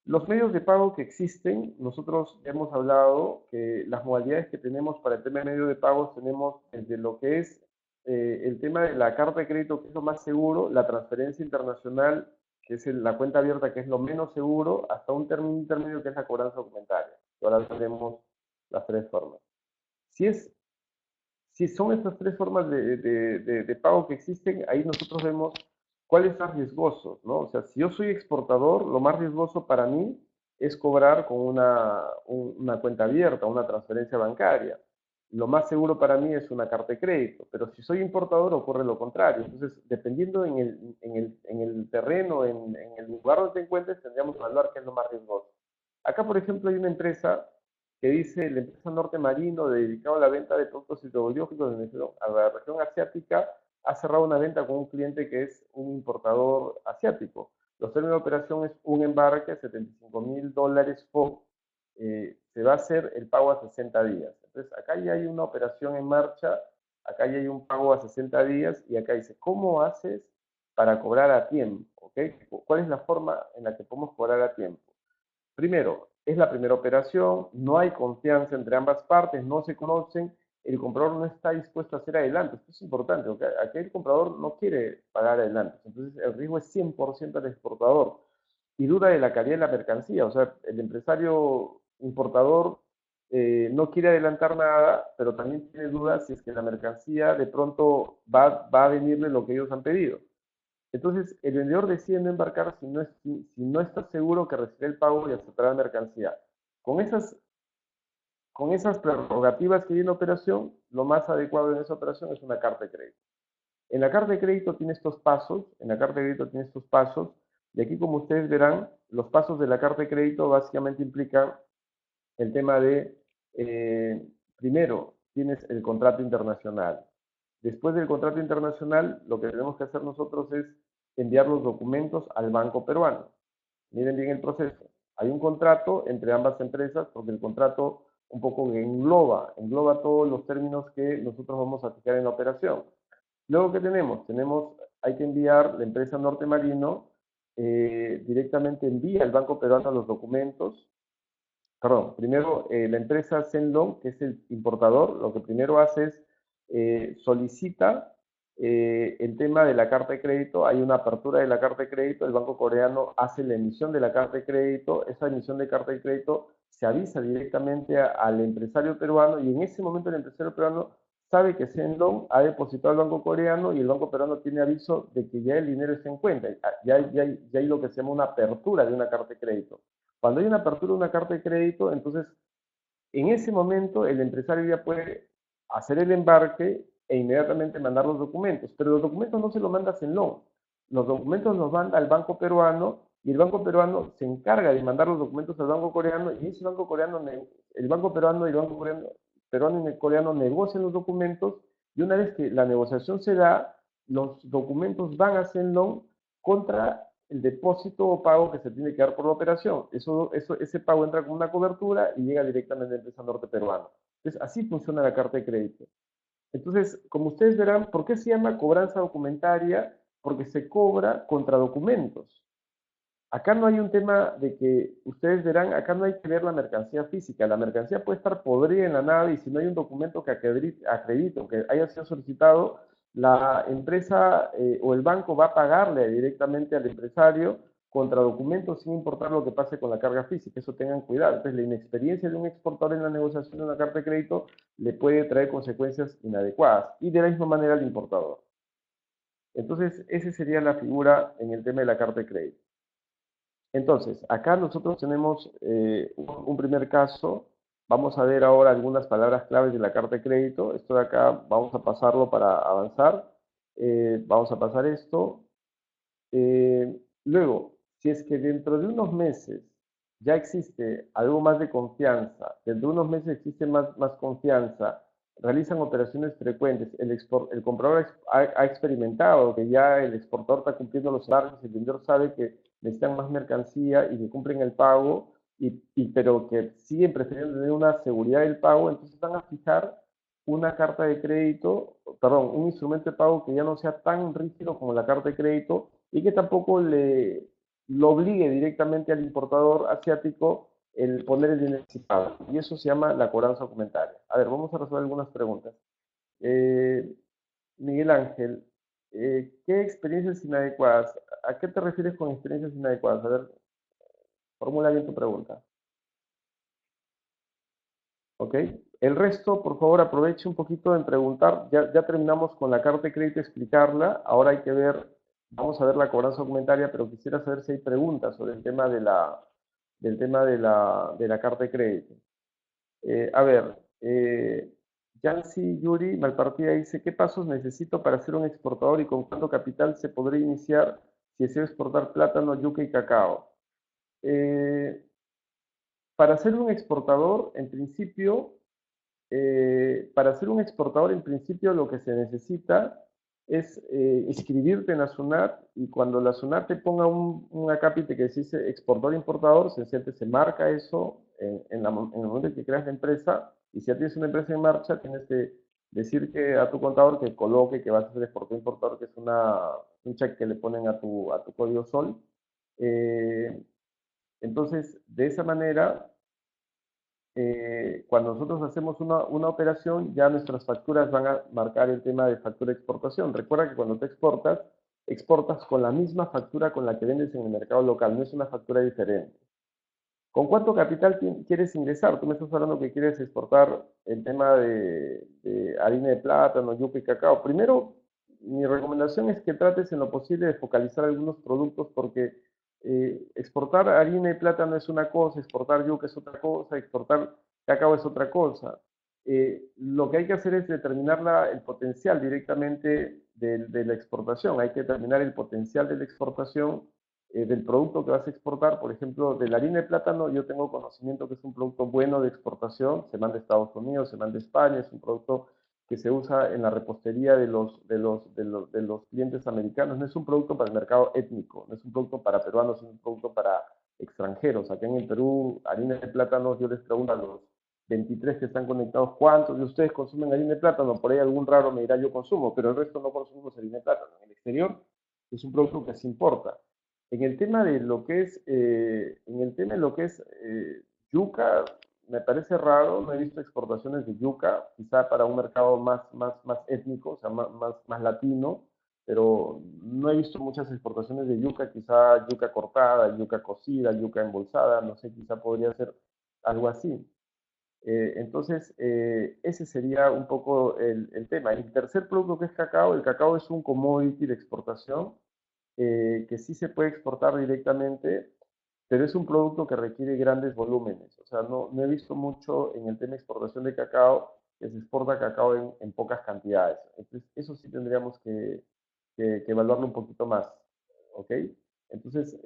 Los medios de pago que existen, nosotros hemos hablado que las modalidades que tenemos para el tema de medio de pagos tenemos desde lo que es el tema de la carta de crédito, que es lo más seguro, la transferencia internacional, que es la cuenta abierta, que es lo menos seguro, hasta un término intermedio que es la cobranza documentaria. Ahora tenemos las tres formas. Si es si son estas tres formas de pago que existen, ahí nosotros vemos cuál es más riesgoso, ¿no? O sea, si yo soy exportador, lo más riesgoso para mí es cobrar con una cuenta abierta, una transferencia bancaria. Lo más seguro para mí es una carta de crédito, pero si soy importador ocurre lo contrario. Entonces, dependiendo en el terreno, en el lugar donde te encuentres, tendríamos que evaluar qué es lo más riesgoso. Acá, por ejemplo, hay una empresa que dice la empresa Norte Marino, dedicada a la venta de productos hidrobiológicos a la región asiática, ha cerrado una venta con un cliente que es un importador asiático. Los términos de operación es un embarque, $75,000 FOB, se va a hacer el pago a 60 días. Entonces, acá ya hay una operación en marcha, acá ya hay un pago a 60 días y acá dice, ¿cómo haces para cobrar a tiempo? ¿Okay? ¿Cuál es la forma en la que podemos cobrar a tiempo? Primero, es la primera operación, no hay confianza entre ambas partes, no se conocen, el comprador no está dispuesto a hacer adelante. Esto es importante, porque aquí el comprador no quiere pagar adelante. Entonces, el riesgo es 100% del exportador y duda de la calidad de la mercancía. O sea, el empresario importador no quiere adelantar nada, pero también tiene dudas si es que la mercancía de pronto va a venirle lo que ellos han pedido. Entonces, el vendedor decide no embarcar si no está seguro que recibirá el pago y aceptará la mercancía. Con esas, con esas prerrogativas que hay en la operación, lo más adecuado en esa operación es una carta de crédito. En la carta de crédito tiene estos pasos, y aquí como ustedes verán, los pasos de la carta de crédito básicamente implican el tema de, primero, tienes el contrato internacional. Después del contrato internacional, lo que tenemos que hacer nosotros es enviar los documentos al banco peruano. Miren bien el proceso. Hay un contrato entre ambas empresas porque el contrato un poco engloba todos los términos que nosotros vamos a fijar en la operación. Luego, ¿qué tenemos? Hay que enviar, la empresa Norte Marino directamente envía al banco peruano los documentos. Perdón, primero la empresa Sendong, que es el importador, lo que primero hace es solicita el tema de la carta de crédito, hay una apertura de la carta de crédito, el banco coreano hace la emisión de la carta de crédito, esa emisión de carta de crédito se avisa directamente al empresario peruano y en ese momento el empresario peruano sabe que Shenlong ha depositado al banco coreano y el banco peruano tiene aviso de que ya el dinero está en cuenta. Ya hay lo que se llama una apertura de una carta de crédito. Cuando hay una apertura de una carta de crédito, entonces en ese momento el empresario ya puede hacer el embarque e inmediatamente mandar los documentos, pero los documentos no se los manda a Shenlong, los documentos los manda al banco peruano y el banco peruano se encarga de mandar los documentos al banco coreano y ese banco coreano, el banco peruano y el banco peruano y el coreano negocian los documentos y una vez que la negociación se da, los documentos van a Shenlong contra el depósito o pago que se tiene que dar por la operación. Ese pago entra como una cobertura y llega directamente a la empresa norte peruana. Entonces, así funciona la carta de crédito. Entonces, como ustedes verán, ¿por qué se llama cobranza documentaria? Porque se cobra contra documentos. Acá no hay un tema de que ustedes verán, acá no hay que ver la mercancía física. La mercancía puede estar podrida en la nave y si no hay un documento que acredite o que haya sido solicitado, la empresa o el banco va a pagarle directamente al empresario contra documentos sin importar lo que pase con la carga física. Eso tengan cuidado. Entonces, la inexperiencia de un exportador en la negociación de una carta de crédito le puede traer consecuencias inadecuadas y de la misma manera al importador. Entonces, esa sería la figura en el tema de la carta de crédito. Entonces, acá nosotros tenemos un primer caso. Vamos a ver ahora algunas palabras claves de la carta de crédito. Esto de acá vamos a pasarlo para avanzar. Vamos a pasar esto. Luego, si es que dentro de unos meses ya existe algo más de confianza, dentro de unos meses existe más confianza, realizan operaciones frecuentes, el comprador ha experimentado que ya el exportador está cumpliendo los horarios, el vendedor sabe que necesitan más mercancía y que cumplen el pago, pero que siguen prefiriendo tener una seguridad del pago, entonces van a fijar una carta de crédito, perdón, un instrumento de pago que ya no sea tan rígido como la carta de crédito y que tampoco lo obligue directamente al importador asiático el poner el dinero anticipado. Y eso se llama la cobranza documentaria. A ver, vamos a resolver algunas preguntas. Eh, Miguel Ángel, ¿qué experiencias inadecuadas? ¿A qué te refieres con experiencias inadecuadas? A ver, formula bien tu pregunta. ¿Ok? El resto, por favor, aproveche un poquito en preguntar. Ya terminamos con la carta de crédito, explicarla. Ahora hay que ver, vamos a ver la cobranza documentaria, pero quisiera saber si hay preguntas sobre el tema de la carta de crédito. A ver, Yancy Yuri Malpartida dice, ¿qué pasos necesito para ser un exportador y con cuánto capital se podría iniciar si deseo exportar plátano, yuca y cacao? Eh, para ser un exportador, en principio, lo que se necesita es inscribirte en la SUNAT y cuando la SUNAT te ponga un acápite que dice exportador-importador, se marca eso en el momento en que creas la empresa y si ya tienes una empresa en marcha, tienes que decir que a tu contador que coloque que vas a ser exportador-importador, que es un cheque que le ponen a tu código SOL. Eh, entonces, de esa manera cuando nosotros hacemos una operación, ya nuestras facturas van a marcar el tema de factura de exportación. Recuerda que cuando te exportas con la misma factura con la que vendes en el mercado local, no es una factura diferente. ¿Con cuánto capital quieres ingresar? Tú me estás hablando que quieres exportar el tema de harina de plátano, yuca y cacao. Primero, mi recomendación es que trates en lo posible de focalizar algunos productos porque exportar harina de plátano es una cosa, exportar yuca es otra cosa, exportar cacao es otra cosa. Lo que hay que hacer es determinar el potencial directamente de la exportación. Hay que determinar el potencial de la exportación del producto que vas a exportar. Por ejemplo, de la harina de plátano, yo tengo conocimiento que es un producto bueno de exportación, se manda a Estados Unidos, se manda a España, es un producto que se usa en la repostería de los clientes americanos. No es un producto para el mercado étnico, no es un producto para peruanos, es un producto para extranjeros. Acá en el Perú, harina de plátano, yo les pregunto a los 23 que están conectados, ¿cuántos de ustedes consumen harina de plátano? Por ahí algún raro me dirá yo consumo, pero el resto no consumimos harina de plátano. En el exterior es un producto que se importa. En el tema de lo que es, yuca, me parece raro, no he visto exportaciones de yuca, quizá para un mercado más étnico, o sea, más latino, pero no he visto muchas exportaciones de yuca, quizá yuca cortada, yuca cocida, yuca embolsada, no sé, quizá podría ser algo así. Entonces, ese sería un poco el tema. El tercer producto que es cacao, el cacao es un commodity de exportación que sí se puede exportar directamente, pero es un producto que requiere grandes volúmenes. O sea, no he visto mucho en el tema de exportación de cacao, que se exporta cacao en pocas cantidades. Entonces, eso sí tendríamos que evaluarlo un poquito más. ¿Ok? Entonces,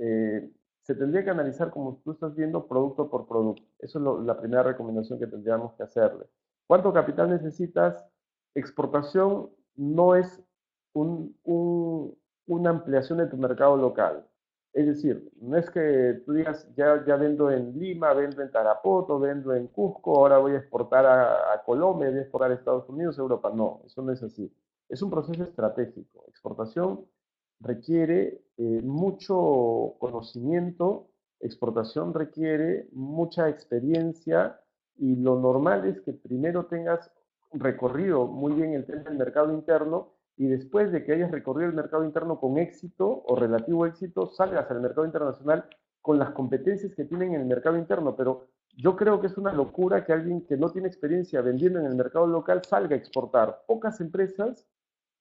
se tendría que analizar, como tú estás viendo, producto por producto. Eso es la primera recomendación que tendríamos que hacerle. ¿Cuánto capital necesitas? Exportación no es una ampliación de tu mercado local. Es decir, no es que tú digas, ya vendo en Lima, vendo en Tarapoto, vendo en Cusco, ahora voy a exportar a Colombia, voy a exportar a Estados Unidos, a Europa. No, eso no es así. Es un proceso estratégico. Exportación requiere mucho conocimiento, exportación requiere mucha experiencia y lo normal es que primero tengas recorrido muy bien el tema del mercado interno y después de que hayas recorrido el mercado interno con éxito o relativo éxito, salgas al mercado internacional con las competencias que tienen en el mercado interno. Pero yo creo que es una locura que alguien que no tiene experiencia vendiendo en el mercado local salga a exportar. Pocas empresas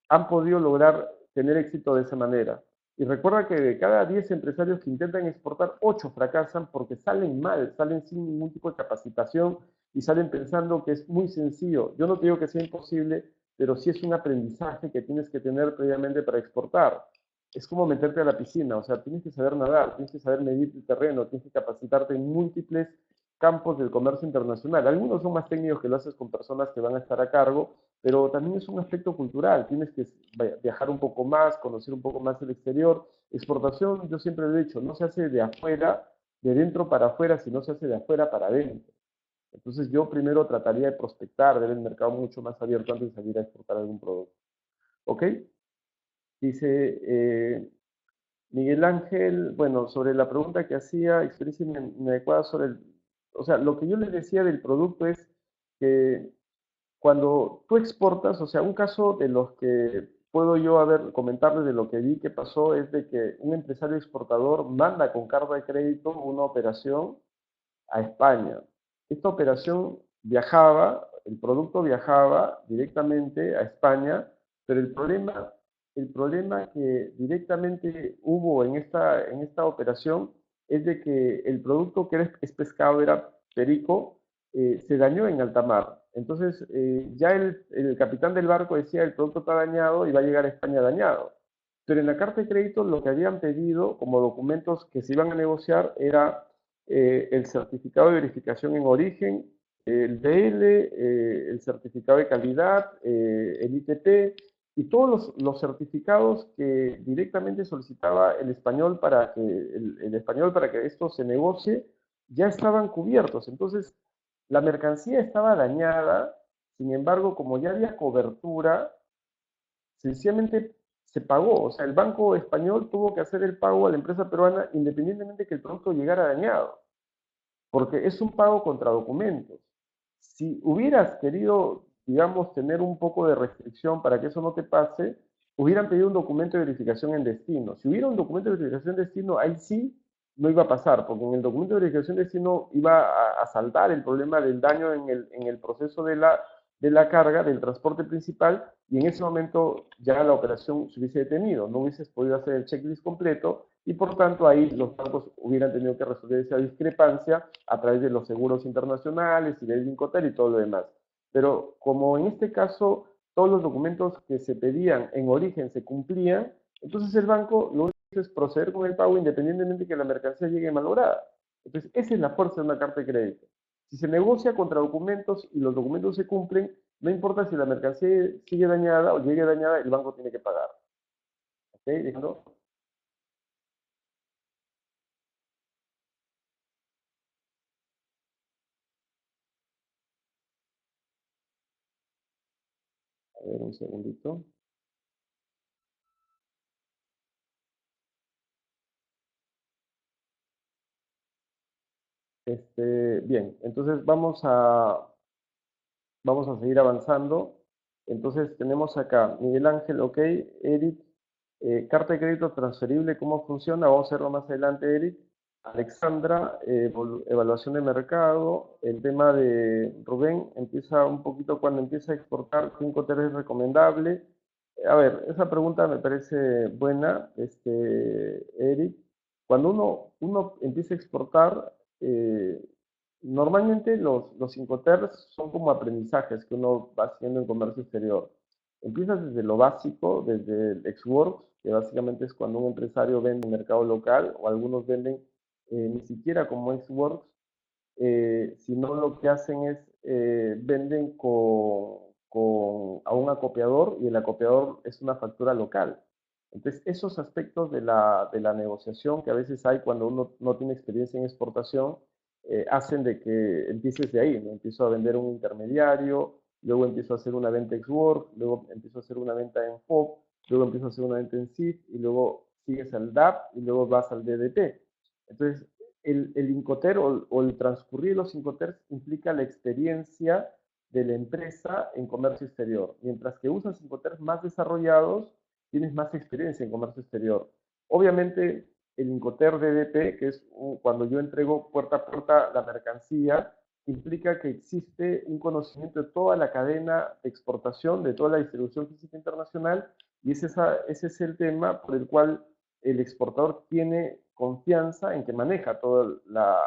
han podido lograr tener éxito de esa manera. Y recuerda que de cada 10 empresarios que intentan exportar, 8 fracasan porque salen mal, salen sin ningún tipo de capacitación y salen pensando que es muy sencillo. Yo no te digo que sea imposible, pero sí es un aprendizaje que tienes que tener previamente para exportar. Es como meterte a la piscina, o sea, tienes que saber nadar, tienes que saber medir el terreno, tienes que capacitarte en múltiples campos del comercio internacional. Algunos son más técnicos que lo haces con personas que van a estar a cargo, pero también es un aspecto cultural. Tienes que viajar un poco más, conocer un poco más el exterior. Exportación, yo siempre lo he dicho, no se hace de afuera, de dentro para afuera, sino se hace de afuera para adentro. Entonces yo primero trataría de prospectar, de ver el mercado mucho más abierto antes de salir a exportar algún producto. ¿Ok? Dice Miguel Ángel, bueno, sobre la pregunta que hacía, experiencia inadecuada sobre el... O sea, lo que yo les decía del producto es que cuando tú exportas, o sea, un caso de los que puedo yo comentarles de lo que vi que pasó es de que un empresario exportador manda con carta de crédito una operación a España. Esta operación viajaba, el producto viajaba directamente a España, pero el problema que directamente hubo en esta operación es de que el producto que es pescado, era perico, se dañó en alta mar. Entonces, ya el capitán del barco decía, el producto está dañado y va a llegar a España dañado. Pero en la carta de crédito lo que habían pedido como documentos que se iban a negociar era el certificado de verificación en origen, el BL, el certificado de calidad, el ITP y todos los certificados que directamente solicitaba el español para que esto se negocie, ya estaban cubiertos. Entonces, la mercancía estaba dañada, sin embargo, como ya había cobertura, sencillamente se pagó. O sea, el banco español tuvo que hacer el pago a la empresa peruana independientemente que el producto llegara dañado, porque es un pago contra documentos. Si hubieras querido, digamos, tener un poco de restricción para que eso no te pase, hubieran pedido un documento de verificación en destino. Si hubiera un documento de verificación en destino, ahí sí no iba a pasar, porque en el documento de verificación en destino iba a saltar el problema del daño en el proceso de la carga, del transporte principal, y en ese momento ya la operación se hubiese detenido, no hubieses podido hacer el checklist completo, y por tanto ahí los bancos hubieran tenido que resolver esa discrepancia a través de los seguros internacionales y del Incoter y todo lo demás. Pero como en este caso todos los documentos que se pedían en origen se cumplían, entonces el banco lo único que hizo es proceder con el pago independientemente de que la mercancía llegue malograda. Entonces esa es la fuerza de una carta de crédito. Si se negocia contra documentos y los documentos se cumplen, no importa si la mercancía sigue dañada o llegue dañada, el banco tiene que pagar. ¿Ok? ¿Listo? A ver, un segundito. Bien, entonces vamos a seguir avanzando. Entonces tenemos acá Miguel Ángel, ok, Eric, carta de crédito transferible, ¿cómo funciona? Vamos a hacerlo más adelante, Eric. Alexandra, evaluación de mercado. El tema de Rubén empieza un poquito cuando empieza a exportar, ¿qué Incoterm es recomendable? A ver, esa pregunta me parece buena, Eric. Cuando uno empieza a exportar, eh, normalmente los Incoterms son como aprendizajes que uno va haciendo en comercio exterior. Empiezas desde lo básico, desde el ex-works, que básicamente es cuando un empresario vende en mercado local, o algunos venden ni siquiera como ex-works, sino lo que hacen es venden a un acopiador y el acopiador es una factura local. Entonces, esos aspectos de la negociación que a veces hay cuando uno no tiene experiencia en exportación, hacen de que empieces de ahí, ¿no? Empiezo a vender un intermediario, luego empiezo a hacer una venta ex-work, luego empiezo a hacer una venta en FOB, luego empiezo a hacer una venta en SIF y luego sigues al DAP y luego vas al DDP. Entonces, el Incoterm o el transcurrir de los Incoterms implica la experiencia de la empresa en comercio exterior. Mientras que usas Incoterms más desarrollados, tienes más experiencia en comercio exterior. Obviamente, el Incoterm DDP, que es cuando yo entrego puerta a puerta la mercancía, implica que existe un conocimiento de toda la cadena de exportación, de toda la distribución física internacional, y ese es el tema por el cual el exportador tiene confianza en que maneja toda la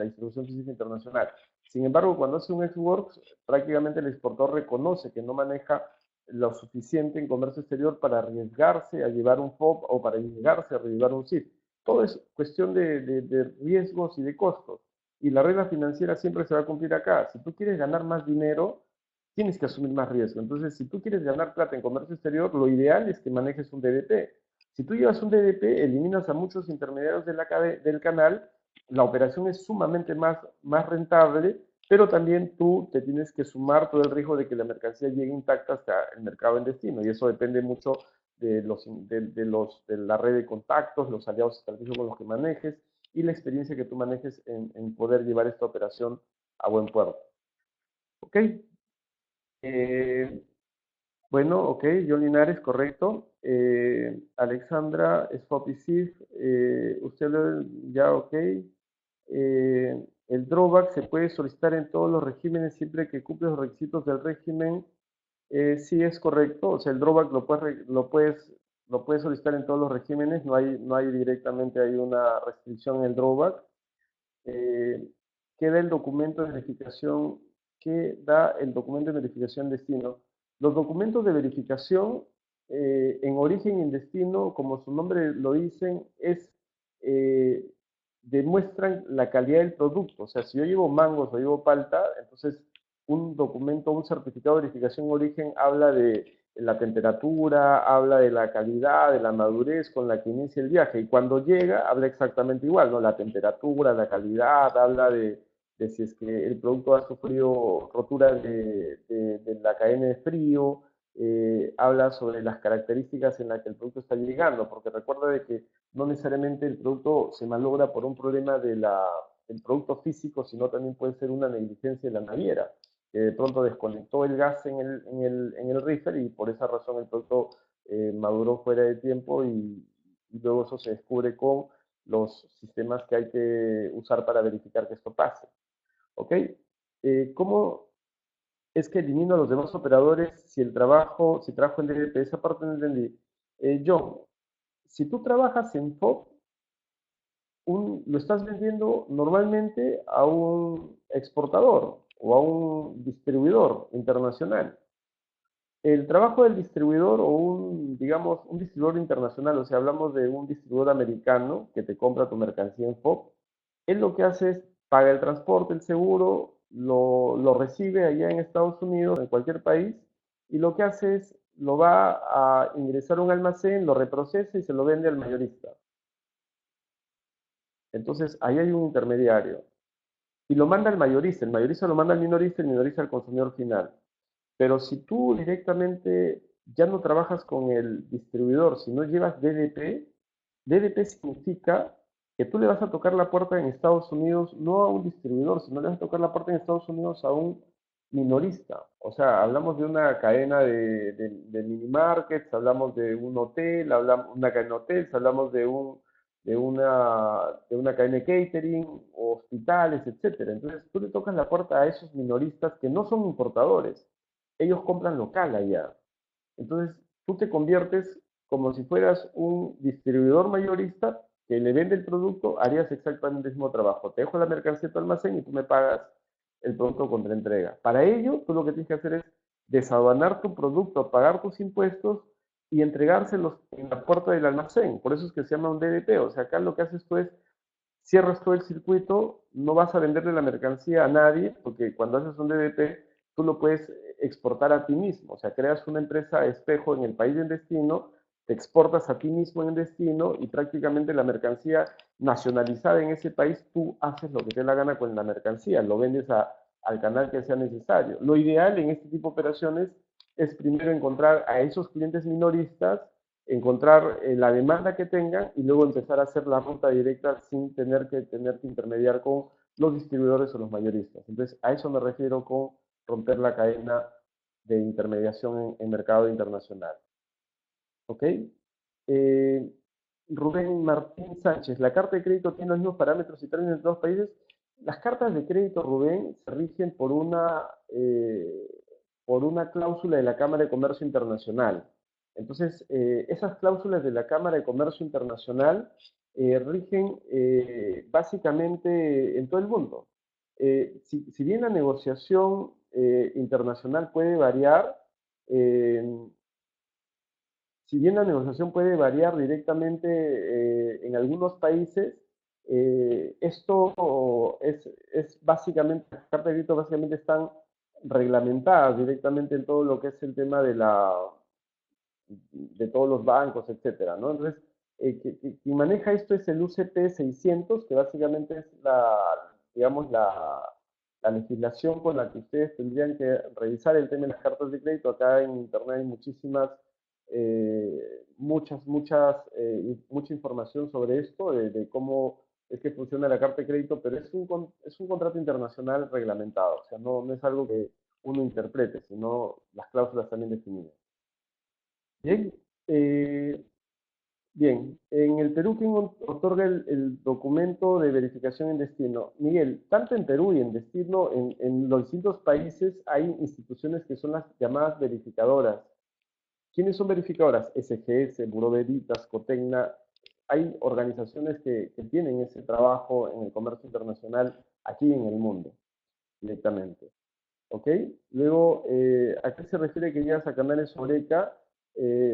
distribución física internacional. Sin embargo, cuando hace un ex-works, prácticamente el exportador reconoce que no maneja lo suficiente en comercio exterior para arriesgarse a llevar un FOB o para arriesgarse a llevar un SIF. Todo es cuestión de riesgos y de costos. Y la regla financiera siempre se va a cumplir acá. Si tú quieres ganar más dinero, tienes que asumir más riesgo. Entonces, si tú quieres ganar plata en comercio exterior, lo ideal es que manejes un DDP. Si tú llevas un DDP, eliminas a muchos intermediarios del canal, la operación es sumamente más rentable, pero también tú te tienes que sumar todo el riesgo de que la mercancía llegue intacta hasta el mercado en destino, y eso depende mucho de la red de contactos, los aliados estratégicos con los que manejes y la experiencia que tú manejes en poder llevar esta operación a buen puerto. ¿Ok? Eh, Bueno, ok, John Linares, correcto. Alexandra, Spopisif, usted ya, ok. El drawback se puede solicitar en todos los regímenes siempre que cumple los requisitos del régimen. Sí, es correcto. O sea, el drawback lo puedes solicitar en todos los regímenes. No hay directamente hay una restricción en el drawback. eh, Queda el documento de verificación, que da el documento de verificación destino. Los documentos de verificación en origen y en destino, como su nombre lo dicen, eh, demuestran la calidad del producto. O sea, si yo llevo mangos o llevo palta, entonces un documento, un certificado de verificación en origen habla de la temperatura, habla de la calidad, de la madurez con la que inicia el viaje. Y cuando llega, habla exactamente igual, ¿no? La temperatura, la calidad, habla de si es que el producto ha sufrido rotura de la cadena de frío, habla sobre las características en las que el producto está llegando, porque recuerda de que no necesariamente el producto se malogra por un problema del producto físico, sino también puede ser una negligencia de la naviera, que de pronto desconectó el gas en el reefer y por esa razón el producto maduró fuera de tiempo y luego eso se descubre con los sistemas que hay que usar para verificar que esto pase. ¿Ok? ¿Cómo es que elimino a los demás operadores si trabajo en DDP? Esa parte no entendí. John, si tú trabajas en FOB, lo estás vendiendo normalmente a un exportador o a un distribuidor internacional. El trabajo del distribuidor o digamos, un distribuidor internacional, o sea, hablamos de un distribuidor americano que te compra tu mercancía en FOB, él lo que hace es paga el transporte, el seguro, lo recibe allá en Estados Unidos, en cualquier país, y lo que hace es lo va a ingresar a un almacén, lo reprocesa y se lo vende al mayorista. Entonces, ahí hay un intermediario. Y lo manda al mayorista, el mayorista lo manda al minorista, el minorista al consumidor final. Pero si tú directamente ya no trabajas con el distribuidor, sino llevas DDP, DDP significa que tú le vas a tocar la puerta en Estados Unidos, no a un distribuidor, sino le vas a tocar la puerta en Estados Unidos a un minorista. O sea, hablamos de una cadena de mini markets, hablamos de un hotel, hablamos una cadena de hotels, hablamos de una cadena de catering, o hospitales, etcétera. Entonces tú le tocas la puerta a esos minoristas que no son importadores, ellos compran local allá. Entonces tú te conviertes como si fueras un distribuidor mayorista que le vende el producto, harías exactamente el mismo trabajo. Te dejo la mercancía en tu almacén y tú me pagas el producto contra entrega. Para ello, tú lo que tienes que hacer es desaduanar tu producto, pagar tus impuestos y entregárselos en la puerta del almacén. Por eso es que se llama un DDP. O sea, acá lo que haces tú es cierras todo el circuito, no vas a venderle la mercancía a nadie, porque cuando haces un DDP, tú lo puedes exportar a ti mismo. O sea, creas una empresa espejo en el país de destino, te exportas a ti mismo en destino y prácticamente la mercancía nacionalizada en ese país, tú haces lo que te dé la gana con la mercancía, lo vendes al canal que sea necesario. Lo ideal en este tipo de operaciones es primero encontrar a esos clientes minoristas, encontrar la demanda que tengan y luego empezar a hacer la ruta directa sin tener que intermediar con los distribuidores o los mayoristas. Entonces, a eso me refiero con romper la cadena de intermediación en mercado internacional. ¿Ok? Eh, Rubén Martín Sánchez, ¿la carta de crédito tiene los mismos parámetros y términos entre los países? Las cartas de crédito, Rubén, se rigen por una cláusula de la Cámara de Comercio Internacional. Entonces, esas cláusulas de la Cámara de Comercio Internacional rigen básicamente en todo el mundo. Si bien la negociación internacional puede variar, eh, si bien la negociación puede variar directamente en algunos países, esto es básicamente, las cartas de crédito básicamente están reglamentadas directamente en todo lo que es el tema de todos los bancos, etcétera, ¿no? Entonces, quien maneja esto es el UCP 600, que básicamente es digamos, la legislación con la que ustedes tendrían que revisar el tema de las cartas de crédito. Acá en Internet hay mucha información sobre esto, de cómo es que funciona la carta de crédito, pero es un contrato internacional reglamentado, o sea, no es algo que uno interprete, sino las cláusulas también definidas. Bien, eh, bien. En el Perú, ¿quién otorga el documento de verificación en destino? Miguel, tanto en Perú y en destino, en los distintos países hay instituciones que son las llamadas verificadoras. ¿Quiénes son verificadoras? SGS, Buró Veritas, Cotecna. Hay organizaciones que tienen ese trabajo en el comercio internacional aquí en el mundo, directamente. ¿Ok? Luego, ¿a qué se refiere que llegas a canales Oreca?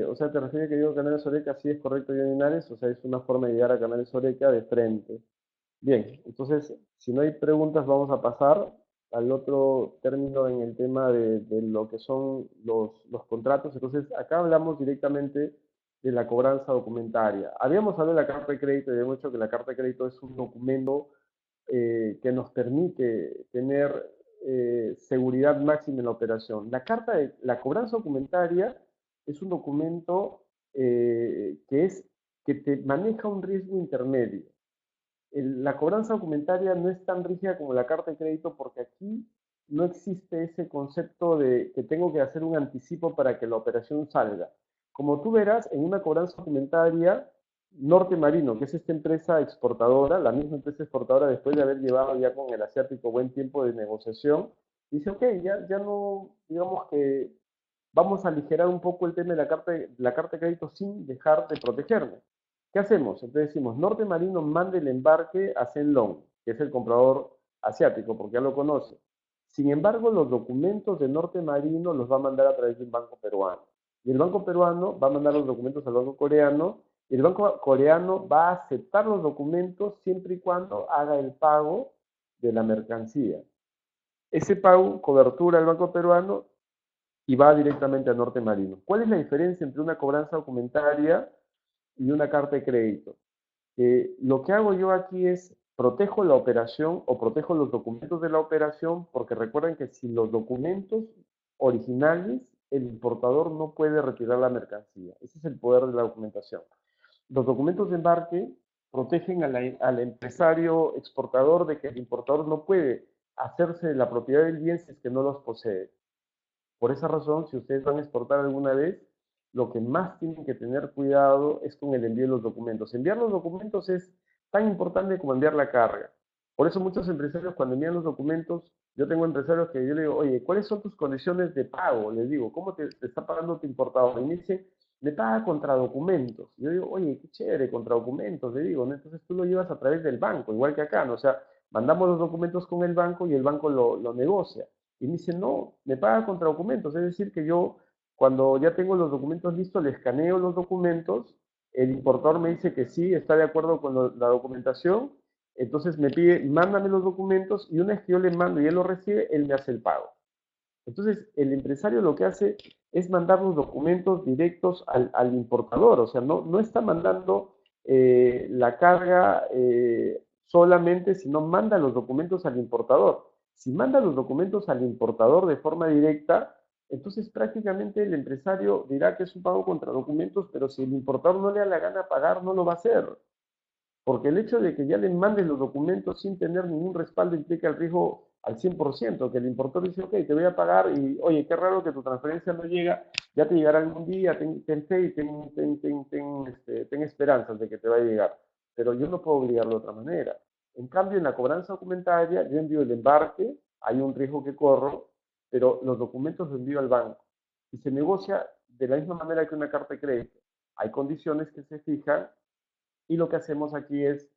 O sea, ¿te refieres que llego a canales Oreca? Sí, es correcto, Johnny Linares. O sea, es una forma de llegar a canales Oreca de frente. Bien, entonces, si no hay preguntas, vamos a pasar al otro término en el tema de lo que son los contratos. Entonces, acá hablamos directamente de la cobranza documentaria. Habíamos hablado de la carta de crédito y habíamos dicho que la carta de crédito es un documento que nos permite tener seguridad máxima en la operación. La cobranza documentaria es un documento que te maneja un riesgo intermedio. La cobranza documentaria no es tan rígida como la carta de crédito, porque aquí no existe ese concepto de que tengo que hacer un anticipo para que la operación salga. Como tú verás, en una cobranza documentaria, Norte Marino, que es esta empresa exportadora, la misma empresa exportadora, después de haber llevado ya con el asiático buen tiempo de negociación, dice, ok, ya no, digamos que vamos a aligerar un poco el tema de la carta de crédito sin dejar de protegerme. ¿Qué hacemos? Entonces decimos, Norte Marino manda el embarque a Long, que es el comprador asiático, porque ya lo conoce. Sin embargo, los documentos de Norte Marino los va a mandar a través de un banco peruano. Y el banco peruano va a mandar los documentos al banco coreano, y el banco coreano va a aceptar los documentos siempre y cuando haga el pago de la mercancía. Ese pago, cobertura al banco peruano, y va directamente a Norte Marino. ¿Cuál es la diferencia entre una cobranza documentaria y una carta de crédito? Lo que hago yo aquí es protejo la operación o protejo los documentos de la operación, porque recuerden que sin los documentos originales el importador no puede retirar la mercancía. Ese es el poder de la documentación. Los documentos de embarque protegen al empresario exportador de que el importador no puede hacerse de la propiedad del bien si es que no los posee. Por esa razón, si ustedes van a exportar alguna vez, lo que más tienen que tener cuidado es con el envío de los documentos. Enviar los documentos es tan importante como enviar la carga. Por eso muchos empresarios cuando envían los documentos, yo tengo empresarios que yo le digo, oye, ¿cuáles son tus condiciones de pago? Les digo, ¿cómo te está pagando tu importador? Y me dice, me paga contra documentos. Yo digo, oye, qué chévere, contra documentos, le digo, ¿no? Entonces tú lo llevas a través del banco, igual que acá, ¿no? O sea, mandamos los documentos con el banco y el banco lo negocia. Y me dice, no, me paga contra documentos, es decir, que yo cuando ya tengo los documentos listos, le escaneo los documentos, el importador me dice que sí, está de acuerdo con la documentación, entonces me pide, mándame los documentos y una vez que yo le mando y él lo recibe, él me hace el pago. Entonces, el empresario lo que hace es mandar los documentos directos al importador, o sea, no está mandando la carga solamente, sino manda los documentos al importador. Si manda los documentos al importador de forma directa, entonces prácticamente el empresario dirá que es un pago contra documentos, pero si el importador no le da la gana pagar, no lo va a hacer. Porque el hecho de que ya le mandes los documentos sin tener ningún respaldo implica el riesgo al 100%, que el importador dice, ok, te voy a pagar y, oye, qué raro que tu transferencia no llega, ya te llegará algún día, ten fe y ten esperanzas de que te va a llegar. Pero yo no puedo obligarlo de otra manera. En cambio, en la cobranza documentaria, yo envío el embarque, hay un riesgo que corro, pero los documentos los envío al banco. Y se negocia de la misma manera que una carta de crédito. Hay condiciones que se fijan y lo que hacemos aquí es,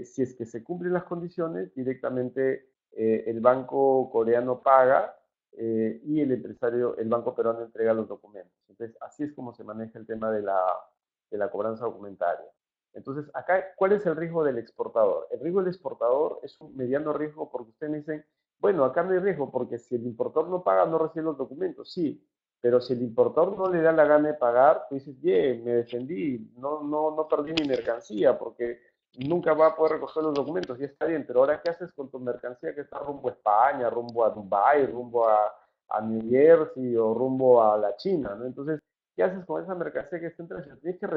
si es que se cumplen las condiciones, directamente el banco coreano paga y el empresario, el banco peruano entrega los documentos. Entonces, así es como se maneja el tema de la cobranza documentaria. Entonces, acá, ¿cuál es el riesgo del exportador? El riesgo del exportador es un mediano riesgo porque ustedes me dicen, bueno, acá no hay riesgo porque si el importador no paga, no recibe los documentos. Sí, pero si el importador no le da la gana de pagar, tú dices, bien, me defendí, no perdí mi mercancía porque nunca va a poder recoger los documentos, y está bien, pero ahora ¿qué haces con tu mercancía que está rumbo a España, rumbo a Dubái, rumbo a New Jersey o rumbo a la China, ¿no? Entonces, ¿qué haces con esa mercancía que está en tránsito? Tienes que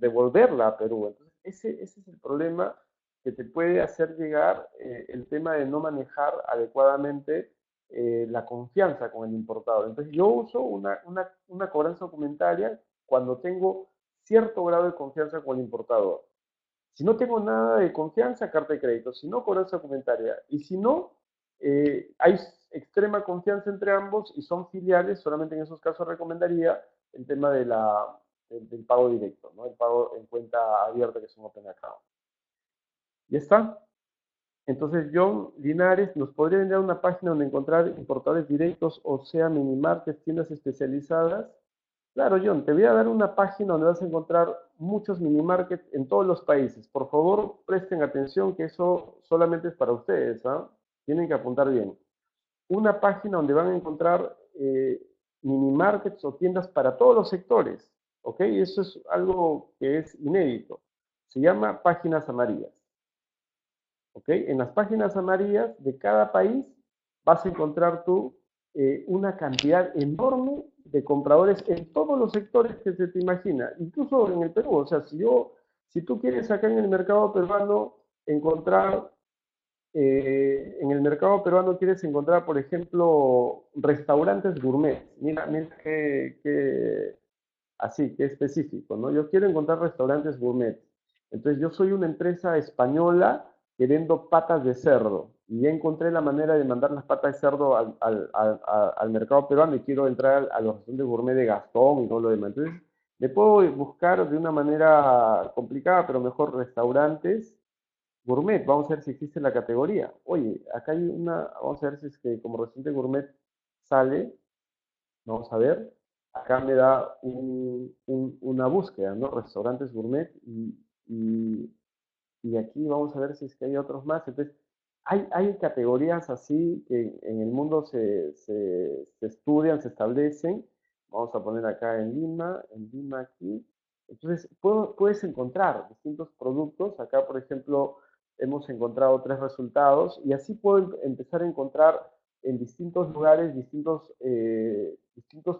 devolverla a Perú. Entonces, ese es el problema que te puede hacer llegar el tema de no manejar adecuadamente la confianza con el importador. Entonces yo uso una cobranza documentaria cuando tengo cierto grado de confianza con el importador. Si no tengo nada de confianza, carta de crédito. Si no, cobranza documentaria. Y si no, hay extrema confianza entre ambos y son filiales, solamente en esos casos recomendaría el tema del pago directo, ¿no? El pago en cuenta abierta, que es un Open Account. ¿Ya está? Entonces, John Linares, ¿nos podría vender una página donde encontrar importadores directos, o sea, mini markets, tiendas especializadas? Claro, John, te voy a dar una página donde vas a encontrar muchos mini markets en todos los países. Por favor, presten atención que eso solamente es para ustedes, ¿ah? Tienen que apuntar bien. Una página donde van a encontrar mini markets o tiendas para todos los sectores, ¿ok? Eso es algo que es inédito. Se llama Páginas Amarillas. ¿Ok? En las páginas amarillas de cada país vas a encontrar tú una cantidad enorme de compradores en todos los sectores que se te imagina, incluso en el Perú. O sea, si tú quieres acá en el mercado peruano encontrar, en el mercado peruano quieres encontrar, por ejemplo, restaurantes gourmet. Mira así, que específico, ¿no? Yo quiero encontrar restaurantes gourmet. Entonces, yo soy una empresa española que vendo patas de cerdo y ya encontré la manera de mandar las patas de cerdo al mercado peruano y quiero entrar a los restaurantes gourmet de Gastón y todo lo demás. Entonces, le puedo buscar de una manera complicada, pero mejor restaurantes gourmet. Vamos a ver si existe la categoría. Oye, acá hay vamos a ver si es que como restaurante gourmet sale. Vamos a ver, acá me da una búsqueda, ¿no? Restaurantes gourmet y, y aquí vamos a ver si es que hay otros más. Entonces, hay categorías así que en el mundo se estudian, se establecen. Vamos a poner acá en Lima aquí. Entonces, puedes encontrar distintos productos. Acá, por ejemplo, hemos encontrado 3 resultados y así puedo empezar a encontrar en distintos lugares distintos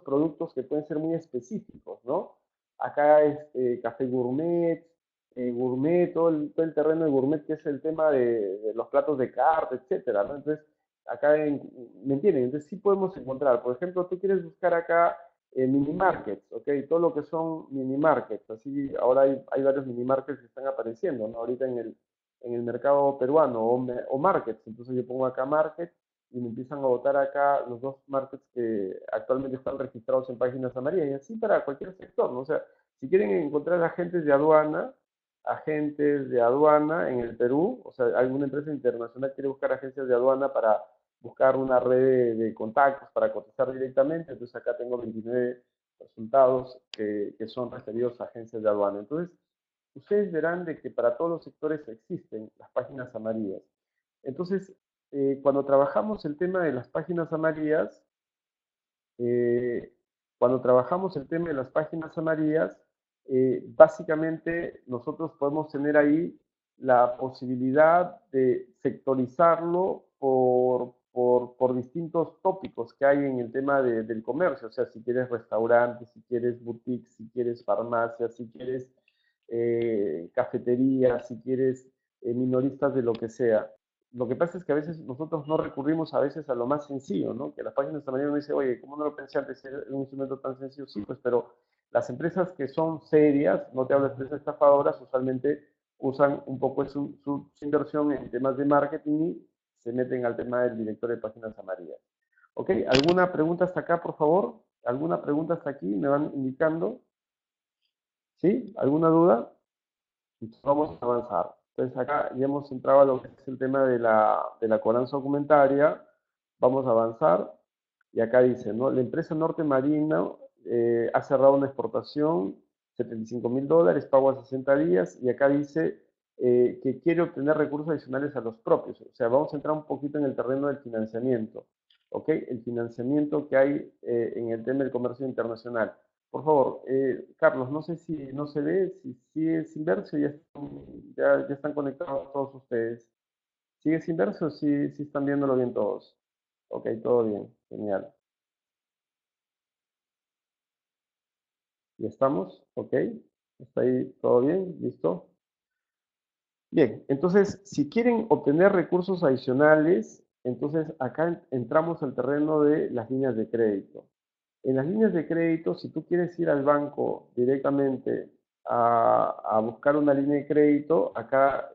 productos que pueden ser muy específicos, ¿no? Acá es café gourmet, gourmet, todo el terreno de gourmet, que es el tema de los platos de carta, etcétera, ¿no? Entonces, ¿me entienden? Entonces sí podemos encontrar, por ejemplo, tú quieres buscar acá mini markets, ¿ok? Todo lo que son mini markets. Así, ahora hay varios mini markets que están apareciendo, ¿no? Ahorita en el mercado peruano o markets. Entonces yo pongo acá markets y me empiezan a botar acá los dos markets que actualmente están registrados en páginas amarillas. Y así para cualquier sector, ¿no? O sea, si quieren encontrar agentes de aduana en el Perú, o sea, alguna empresa internacional quiere buscar agencias de aduana para buscar una red de contactos para cotizar directamente, entonces acá tengo 29 resultados que son referidos a agencias de aduana. Entonces, ustedes verán de que para todos los sectores existen las páginas amarillas. Entonces, cuando trabajamos el tema de las páginas amarillas, eh, cuando trabajamos el tema de las páginas amarillas, básicamente nosotros podemos tener ahí la posibilidad de sectorizarlo por distintos tópicos que hay en el tema del comercio. O sea, si quieres restaurantes, si quieres boutiques, si quieres farmacias, si quieres cafeterías, si quieres minoristas de lo que sea. Lo que pasa es que a veces nosotros no recurrimos a veces a lo más sencillo, ¿no? Que las páginas de manera uno dice, oye, ¿cómo no lo pensé antes? Es un instrumento tan sencillo. Sí, pues, pero las empresas que son serias, no te hablo de empresas estafadoras, usualmente usan un poco su inversión en temas de marketing y se meten al tema del director de páginas amarillas. ¿Ok? ¿Alguna pregunta hasta acá, por favor? ¿Alguna pregunta hasta aquí? ¿Me van indicando? ¿Sí? ¿Alguna duda? Entonces vamos a avanzar. Entonces acá ya hemos entrado a lo que es el tema de la cobranza documentaria. Vamos a avanzar. Y acá dice, ¿no? La empresa Norte Marino ha cerrado una exportación, $75.000, pago a 60 días. Y acá dice que quiere obtener recursos adicionales a los propios. O sea, vamos a entrar un poquito en el terreno del financiamiento. ¿Ok? El financiamiento que hay en el tema del comercio internacional. Por favor, Carlos, no sé si no se ve, si es inverso, ya están conectados todos ustedes. ¿Sigue sin verse o si están viéndolo bien todos? Ok, todo bien, genial. ¿Ya estamos? Ok, ¿está ahí todo bien? ¿Listo? Bien, entonces, si quieren obtener recursos adicionales, entonces acá entramos al terreno de las líneas de crédito. En las líneas de crédito, si tú quieres ir al banco directamente a buscar una línea de crédito, acá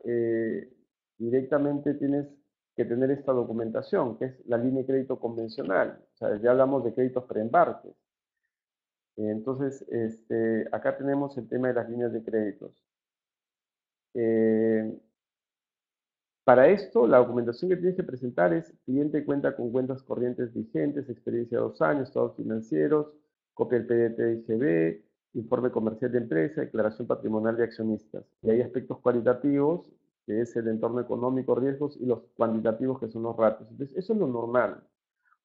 directamente tienes que tener esta documentación, que es la línea de crédito convencional. O sea, ya hablamos de créditos preembarques. Entonces, acá tenemos el tema de las líneas de créditos. Eh, Para esto, la documentación que tienes que presentar es: cliente cuenta con cuentas corrientes vigentes, experiencia de 2 años, estados financieros, copia del PDT de IGB, informe comercial de empresa, declaración patrimonial de accionistas. Y hay aspectos cualitativos, que es el entorno económico, riesgos, y los cuantitativos, que son los ratios. Entonces, eso es lo normal.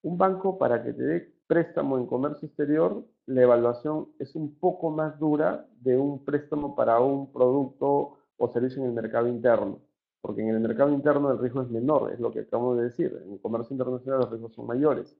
Un banco, para que te dé préstamo en comercio exterior, la evaluación es un poco más dura de un préstamo para un producto o servicio en el mercado interno, porque en el mercado interno el riesgo es menor, es lo que acabamos de decir. En el comercio internacional los riesgos son mayores.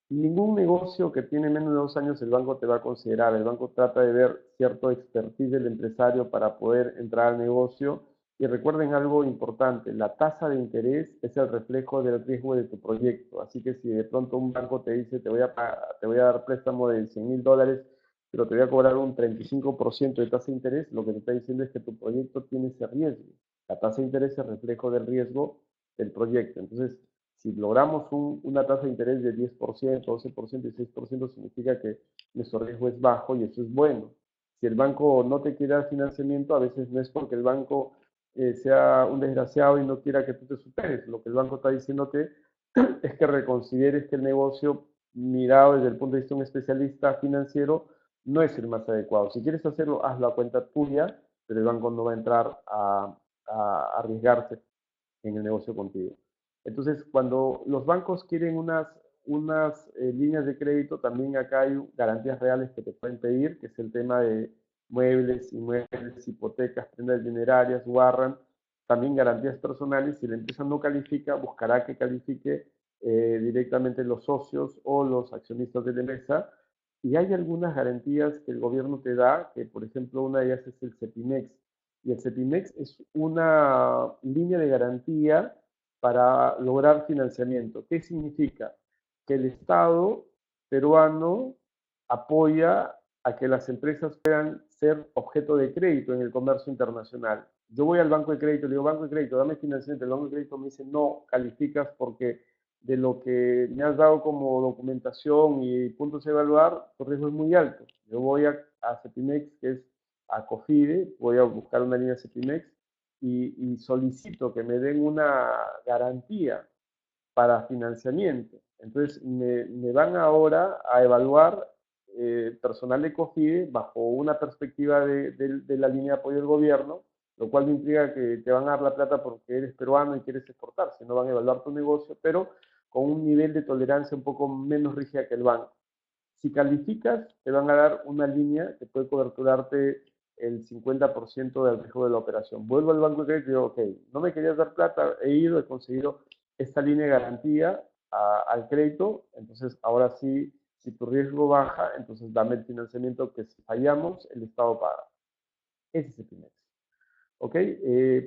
Ningún negocio que tiene menos de 2 años el banco te va a considerar. El banco trata de ver cierto expertise del empresario para poder entrar al negocio. Y recuerden algo importante: la tasa de interés es el reflejo del riesgo de tu proyecto. Así que si de pronto un banco te dice, te voy a dar préstamo de $100.000, pero te voy a cobrar un 35% de tasa de interés, lo que te está diciendo es que tu proyecto tiene ese riesgo. La tasa de interés es el reflejo del riesgo del proyecto. Entonces, si logramos una tasa de interés de 10%, 12% y 6%, significa que nuestro riesgo es bajo, y eso es bueno. Si el banco no te quiere dar financiamiento, a veces no es porque el banco sea un desgraciado y no quiera que tú te superes. Lo que el banco está diciéndote es que reconsideres que el negocio, mirado desde el punto de vista de un especialista financiero, no es el más adecuado. Si quieres hacerlo, hazlo a cuenta tuya, pero el banco no va a entrar a arriesgarse en el negocio contigo. Entonces, cuando los bancos quieren unas líneas de crédito, también acá hay garantías reales que te pueden pedir, que es el tema de muebles, inmuebles, hipotecas, prendas dinerarias, warrant, también garantías personales. Si la empresa no califica, buscará que califique directamente los socios o los accionistas de la empresa. Y hay algunas garantías que el gobierno te da, que por ejemplo una de ellas es el CEPIMEX. Y el CEPIMEX es una línea de garantía para lograr financiamiento. ¿Qué significa? Que el Estado peruano apoya a que las empresas puedan ser objeto de crédito en el comercio internacional. Yo voy al banco de crédito, le digo, banco de crédito, dame financiamiento. El banco de crédito me dice, no calificas porque de lo que me has dado como documentación y puntos a evaluar, tu riesgo es muy alto. Yo voy a Cepimex, que es a COFIDE, voy a buscar una línea Cepimex y solicito que me den una garantía para financiamiento. Entonces, me van ahora a evaluar personal de COFIDE bajo una perspectiva de la línea de apoyo del gobierno, lo cual no implica que te van a dar la plata porque eres peruano y quieres exportar, sino van a evaluar tu negocio, pero con un nivel de tolerancia un poco menos rígida que el banco. Si calificas, te van a dar una línea que puede coberturarte el 50% del riesgo de la operación. Vuelvo al banco de crédito y digo, ok, no me querías dar plata, he ido, he conseguido esta línea de garantía al crédito, entonces ahora sí, si tu riesgo baja, entonces dame el financiamiento que si fallamos, el Estado paga. Ese es el Finex. ¿Ok?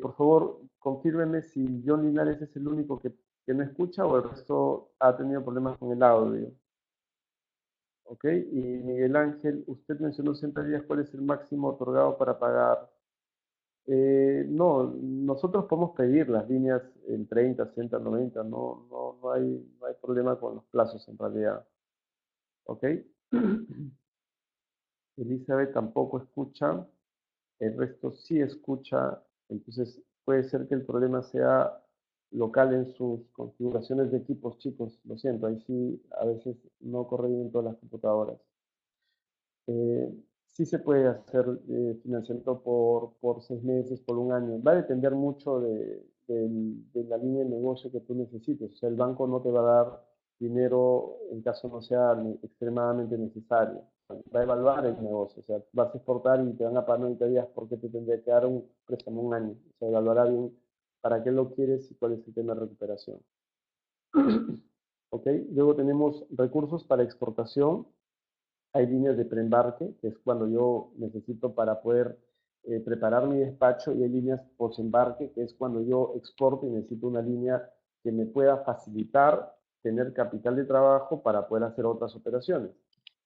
Por favor, confírmeme si John Linares es el único que no escucha o el resto ha tenido problemas con el audio. ¿Ok? Y Miguel Ángel, usted mencionó 60 días, ¿cuál es el máximo otorgado para pagar? No, nosotros podemos pedir las líneas en 30, 60, 90, no hay problema con los plazos en realidad. ¿Ok? Elizabeth tampoco escucha, el resto sí escucha, entonces puede ser que el problema sea local en sus configuraciones de equipos, chicos, lo siento, ahí sí a veces no corre bien todas las computadoras. Eh, sí se puede hacer financiamiento por 6 meses, por un año. Va a depender mucho de la línea de negocio que tú necesites. O sea, el banco no te va a dar dinero en caso no sea extremadamente necesario. Va a evaluar el negocio. O sea, vas a exportar y te van a pagar 90 días porque te tendría que dar un préstamo un año. O sea, evaluará bien para qué lo quieres y cuál es el tema de recuperación. ¿Ok? Luego tenemos recursos para exportación. Hay líneas de preembarque, que es cuando yo necesito para poder preparar mi despacho, y hay líneas posembarque, que es cuando yo exporto y necesito una línea que me pueda facilitar tener capital de trabajo para poder hacer otras operaciones.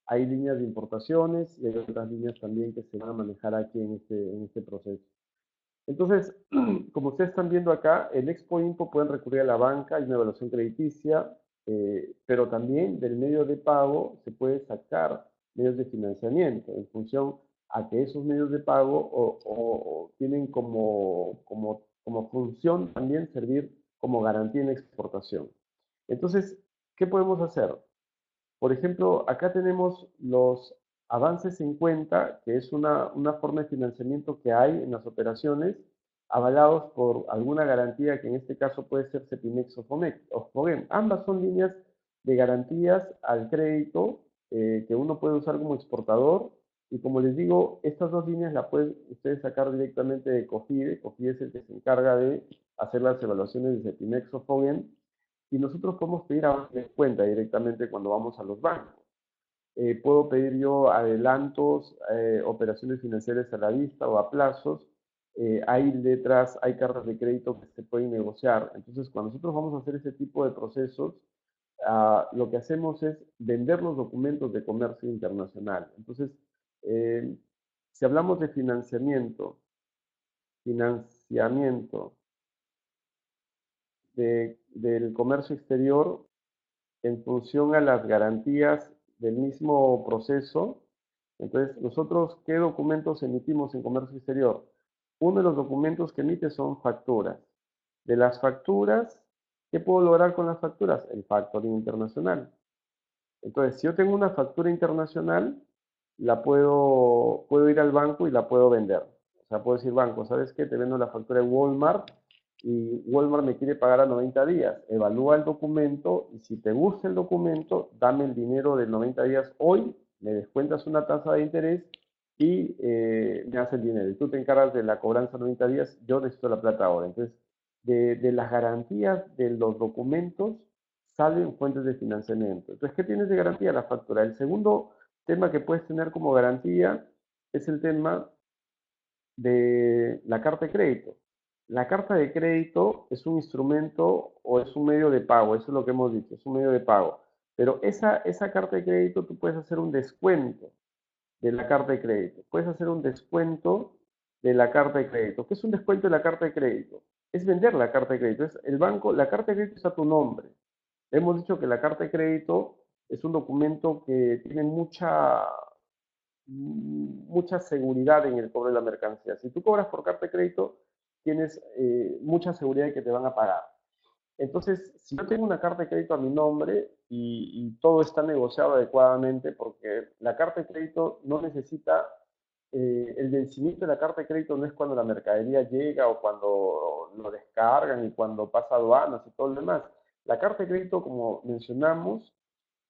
Hay líneas de importaciones y hay otras líneas también que se van a manejar aquí en este proceso. Entonces, como ustedes están viendo acá, el Expo Impo pueden recurrir a la banca, hay una evaluación crediticia, pero también del medio de pago se puede sacar medios de financiamiento en función a que esos medios de pago tienen como función también servir como garantía en exportación. Entonces, ¿qué podemos hacer? Por ejemplo, acá tenemos los avances en cuenta, que es una forma de financiamiento que hay en las operaciones, avalados por alguna garantía que en este caso puede ser Cepimex o Fogem. Ambas son líneas de garantías al crédito que uno puede usar como exportador. Y como les digo, estas dos líneas las pueden ustedes sacar directamente de COFIDE. COFIDE es el que se encarga de hacer las evaluaciones de Cepimex o Fogem, y nosotros podemos pedir avance de cuenta directamente cuando vamos a los bancos. Puedo pedir yo adelantos, operaciones financieras a la vista o a plazos. Hay letras, hay cartas de crédito que se pueden negociar. Entonces, cuando nosotros vamos a hacer ese tipo de procesos, lo que hacemos es vender los documentos de comercio internacional. Entonces, eh, si hablamos de financiamiento del comercio exterior, en función a las garantías del mismo proceso. Entonces, nosotros, ¿qué documentos emitimos en comercio exterior? Uno de los documentos que emite son facturas. De las facturas, ¿qué puedo lograr con las facturas? El factoring internacional. Entonces, si yo tengo una factura internacional, puedo ir al banco y la puedo vender. O sea, puedo decir, banco, ¿sabes qué? Te vendo la factura de Walmart y Walmart me quiere pagar a 90 días. Evalúa el documento y si te gusta el documento, dame el dinero de 90 días hoy, me descuentas una tasa de interés y me haces el dinero. Y tú te encargas de la cobranza 90 días, yo necesito la plata ahora. Entonces, de las garantías de los documentos salen fuentes de financiamiento. Entonces, ¿qué tienes de garantía? La factura. El segundo tema que puedes tener como garantía es el tema de la carta de crédito. La carta de crédito es un instrumento o es un medio de pago, eso es lo que hemos dicho, es un medio de pago. Pero esa carta de crédito tú puedes hacer un descuento de la carta de crédito. Puedes hacer un descuento de la carta de crédito. ¿Qué es un descuento de la carta de crédito? Es vender la carta de crédito. Es el banco, la carta de crédito está a tu nombre. Hemos dicho que la carta de crédito es un documento que tiene mucha seguridad en el cobro de la mercancía. Si tú cobras por carta de crédito, tienes mucha seguridad de que te van a pagar. Entonces, si yo tengo una carta de crédito a mi nombre y todo está negociado adecuadamente, porque la carta de crédito no necesita, el vencimiento de la carta de crédito no es cuando la mercadería llega o cuando lo descargan y cuando pasa aduanas y todo lo demás. La carta de crédito, como mencionamos,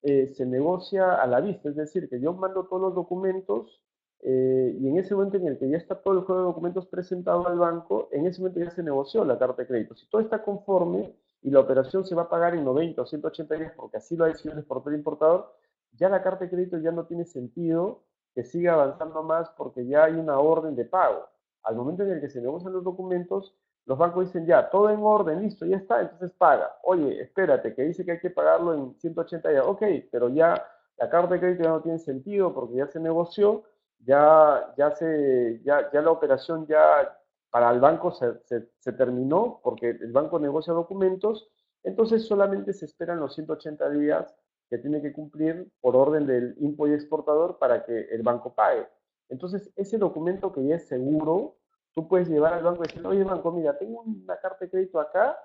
se negocia a la vista, es decir, que yo mando todos los documentos y en ese momento en el que ya está todo el juego de documentos presentado al banco, en ese momento ya se negoció la carta de crédito. Si todo está conforme y la operación se va a pagar en 90 o 180 días, porque así lo ha decidido el exportador e importador, ya la carta de crédito ya no tiene sentido que siga avanzando más porque ya hay una orden de pago. Al momento en el que se negocian los documentos, los bancos dicen ya, todo en orden, listo, ya está, entonces paga. Oye, espérate, que dice que hay que pagarlo en 180 días. Ok, pero ya la carta de crédito ya no tiene sentido porque ya se negoció, ya la operación ya para el banco se terminó porque el banco negocia documentos, entonces solamente se esperan los 180 días que tiene que cumplir por orden del impo y exportador para que el banco pague. Entonces, ese documento que ya es seguro, tú puedes llevar al banco y decir, oye banco, mira, tengo una carta de crédito acá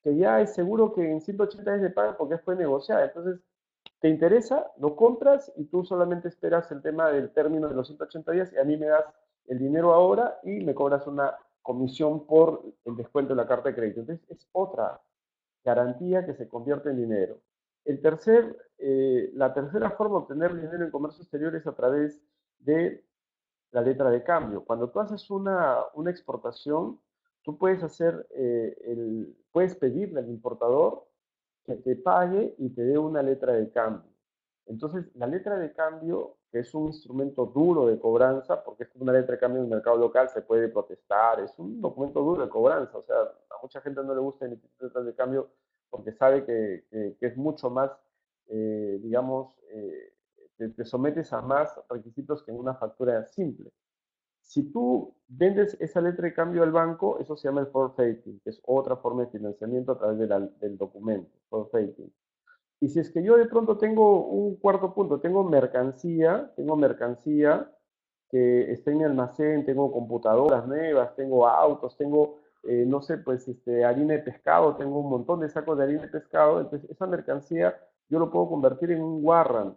que ya es seguro que en 180 días de paga porque fue negociada. Entonces, ¿te interesa? Lo compras y tú solamente esperas el tema del término de los 180 días y a mí me das el dinero ahora y me cobras una comisión por el descuento de la carta de crédito. Entonces, es otra garantía que se convierte en dinero. La tercera forma de obtener dinero en comercio exterior es a través de la letra de cambio. Cuando tú haces una exportación, tú puedes puedes pedirle al importador que te pague y te dé una letra de cambio. Entonces, la letra de cambio, que es un instrumento duro de cobranza, porque es una letra de cambio en el mercado local, se puede protestar, es un documento duro de cobranza, o sea, a mucha gente no le gusta emitir letras de cambio porque sabe que es mucho más, digamos, te sometes a más requisitos que en una factura simple. Si tú vendes esa letra de cambio al banco, eso se llama el forfaiting, que es otra forma de financiamiento a través del documento, forfaiting. Y si es que yo de pronto tengo un cuarto punto, tengo mercancía que está en mi almacén, tengo computadoras nuevas, tengo autos, tengo, no sé, pues harina de pescado, tengo un montón de sacos de harina de pescado, entonces esa mercancía yo lo puedo convertir en un warrant.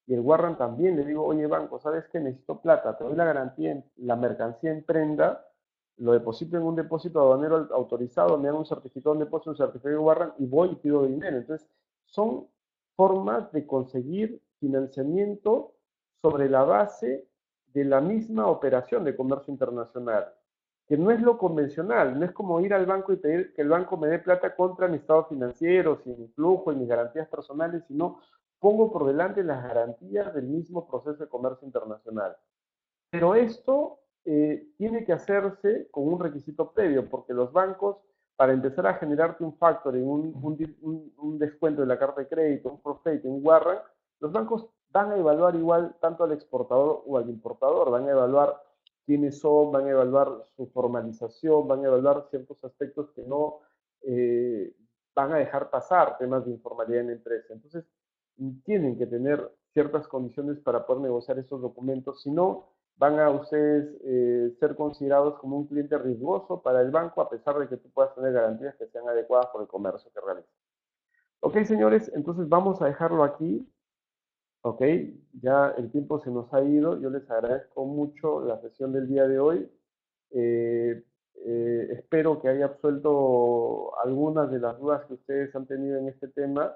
Y el warrant también le digo, oye banco, ¿sabes qué? Necesito plata, te doy la garantía, la mercancía en prenda, lo deposito en un depósito aduanero autorizado, me dan un certificado de depósito, un certificado de warrant y voy y pido dinero. Entonces, son formas de conseguir financiamiento sobre la base de la misma operación de comercio internacional, que no es lo convencional, no es como ir al banco y pedir que el banco me dé plata contra mi estado financiero, sin mi flujo y mis garantías personales, sino pongo por delante las garantías del mismo proceso de comercio internacional. Pero esto tiene que hacerse con un requisito previo, porque los bancos, para empezar a generarte un factoring, un descuento de la carta de crédito, un profit, un warrant, los bancos van a evaluar igual tanto al exportador o al importador, van a evaluar quiénes son, van a evaluar su formalización, van a evaluar ciertos aspectos que no eh, van a dejar pasar, temas de informalidad en la empresa. Entonces, tienen que tener ciertas condiciones para poder negociar estos documentos, si no, van a ustedes ser considerados como un cliente riesgoso para el banco, a pesar de que tú puedas tener garantías que sean adecuadas por el comercio que realizas. Ok, señores, entonces vamos a dejarlo aquí. Ok, ya el tiempo se nos ha ido. Yo les agradezco mucho la sesión del día de hoy. Eh, espero que haya absuelto algunas de las dudas que ustedes han tenido en este tema.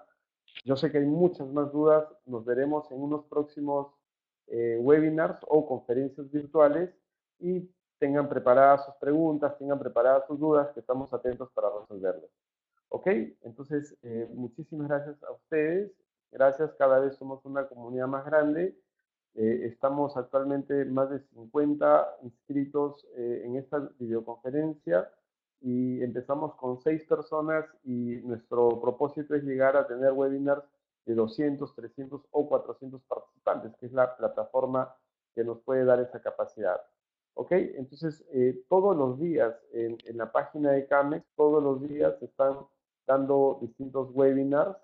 Yo sé que hay muchas más dudas. Nos veremos en unos próximos webinars o conferencias virtuales y tengan preparadas sus preguntas, tengan preparadas sus dudas, que estamos atentos para resolverlas. ¿Ok? Entonces, muchísimas gracias a ustedes. Gracias, cada vez somos una comunidad más grande. Estamos actualmente más de 50 inscritos en esta videoconferencia y empezamos con 6 personas y nuestro propósito es llegar a tener webinars de 200, 300 o 400 participantes, que es la plataforma que nos puede dar esa capacidad. ¿Ok? Entonces, todos los días en la página de CAMEX, todos los días se están dando distintos webinars.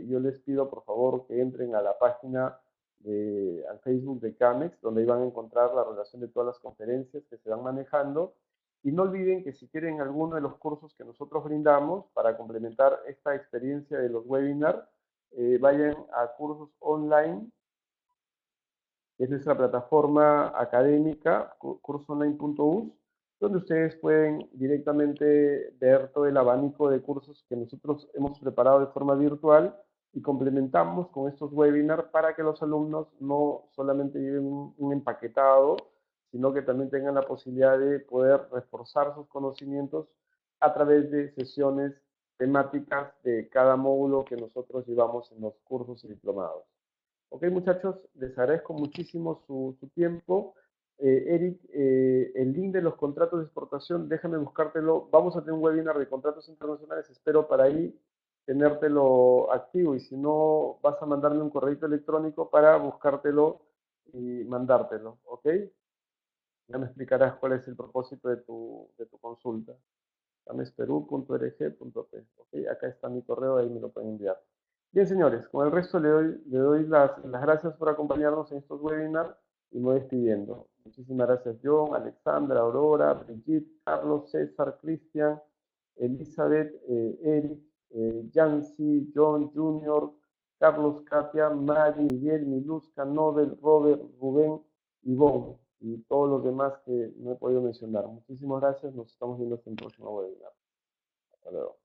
Yo les pido, por favor, que entren a la página al Facebook de CAMEX, donde ahí van a encontrar la relación de todas las conferencias que se van manejando. Y no olviden que si quieren alguno de los cursos que nosotros brindamos para complementar esta experiencia de los webinars, vayan a cursos online, que es nuestra plataforma académica, cursosonline.us, donde ustedes pueden directamente ver todo el abanico de cursos que nosotros hemos preparado de forma virtual y complementamos con estos webinars para que los alumnos no solamente lleven un empaquetado, sino que también tengan la posibilidad de poder reforzar sus conocimientos a través de sesiones temáticas de cada módulo que nosotros llevamos en los cursos y diplomados. Ok, muchachos, les agradezco muchísimo su tiempo. Eric, el link de los contratos de exportación, déjame buscártelo. Vamos a tener un webinar de contratos internacionales, espero para ahí tenértelo activo y si no, vas a mandarme un correo electrónico para buscártelo y mandártelo, ¿ok? Ya me explicarás cuál es el propósito de tu consulta. amesperú.org.p. ¿Ok? Acá está mi correo, ahí me lo pueden enviar. Bien, señores, con el resto le doy las gracias por acompañarnos en estos webinars y me voy despidiendo. Muchísimas gracias, John, Alexandra, Aurora, Brigitte, Carlos, César, Cristian, Elizabeth, Eric, Yancy, John Junior, Carlos, Katia, Mari, Miguel, Miluska, Nobel, Robert, Rubén, Ivonne y todos los demás que no he podido mencionar. Muchísimas gracias, nos estamos viendo en el próximo webinar. Hasta luego.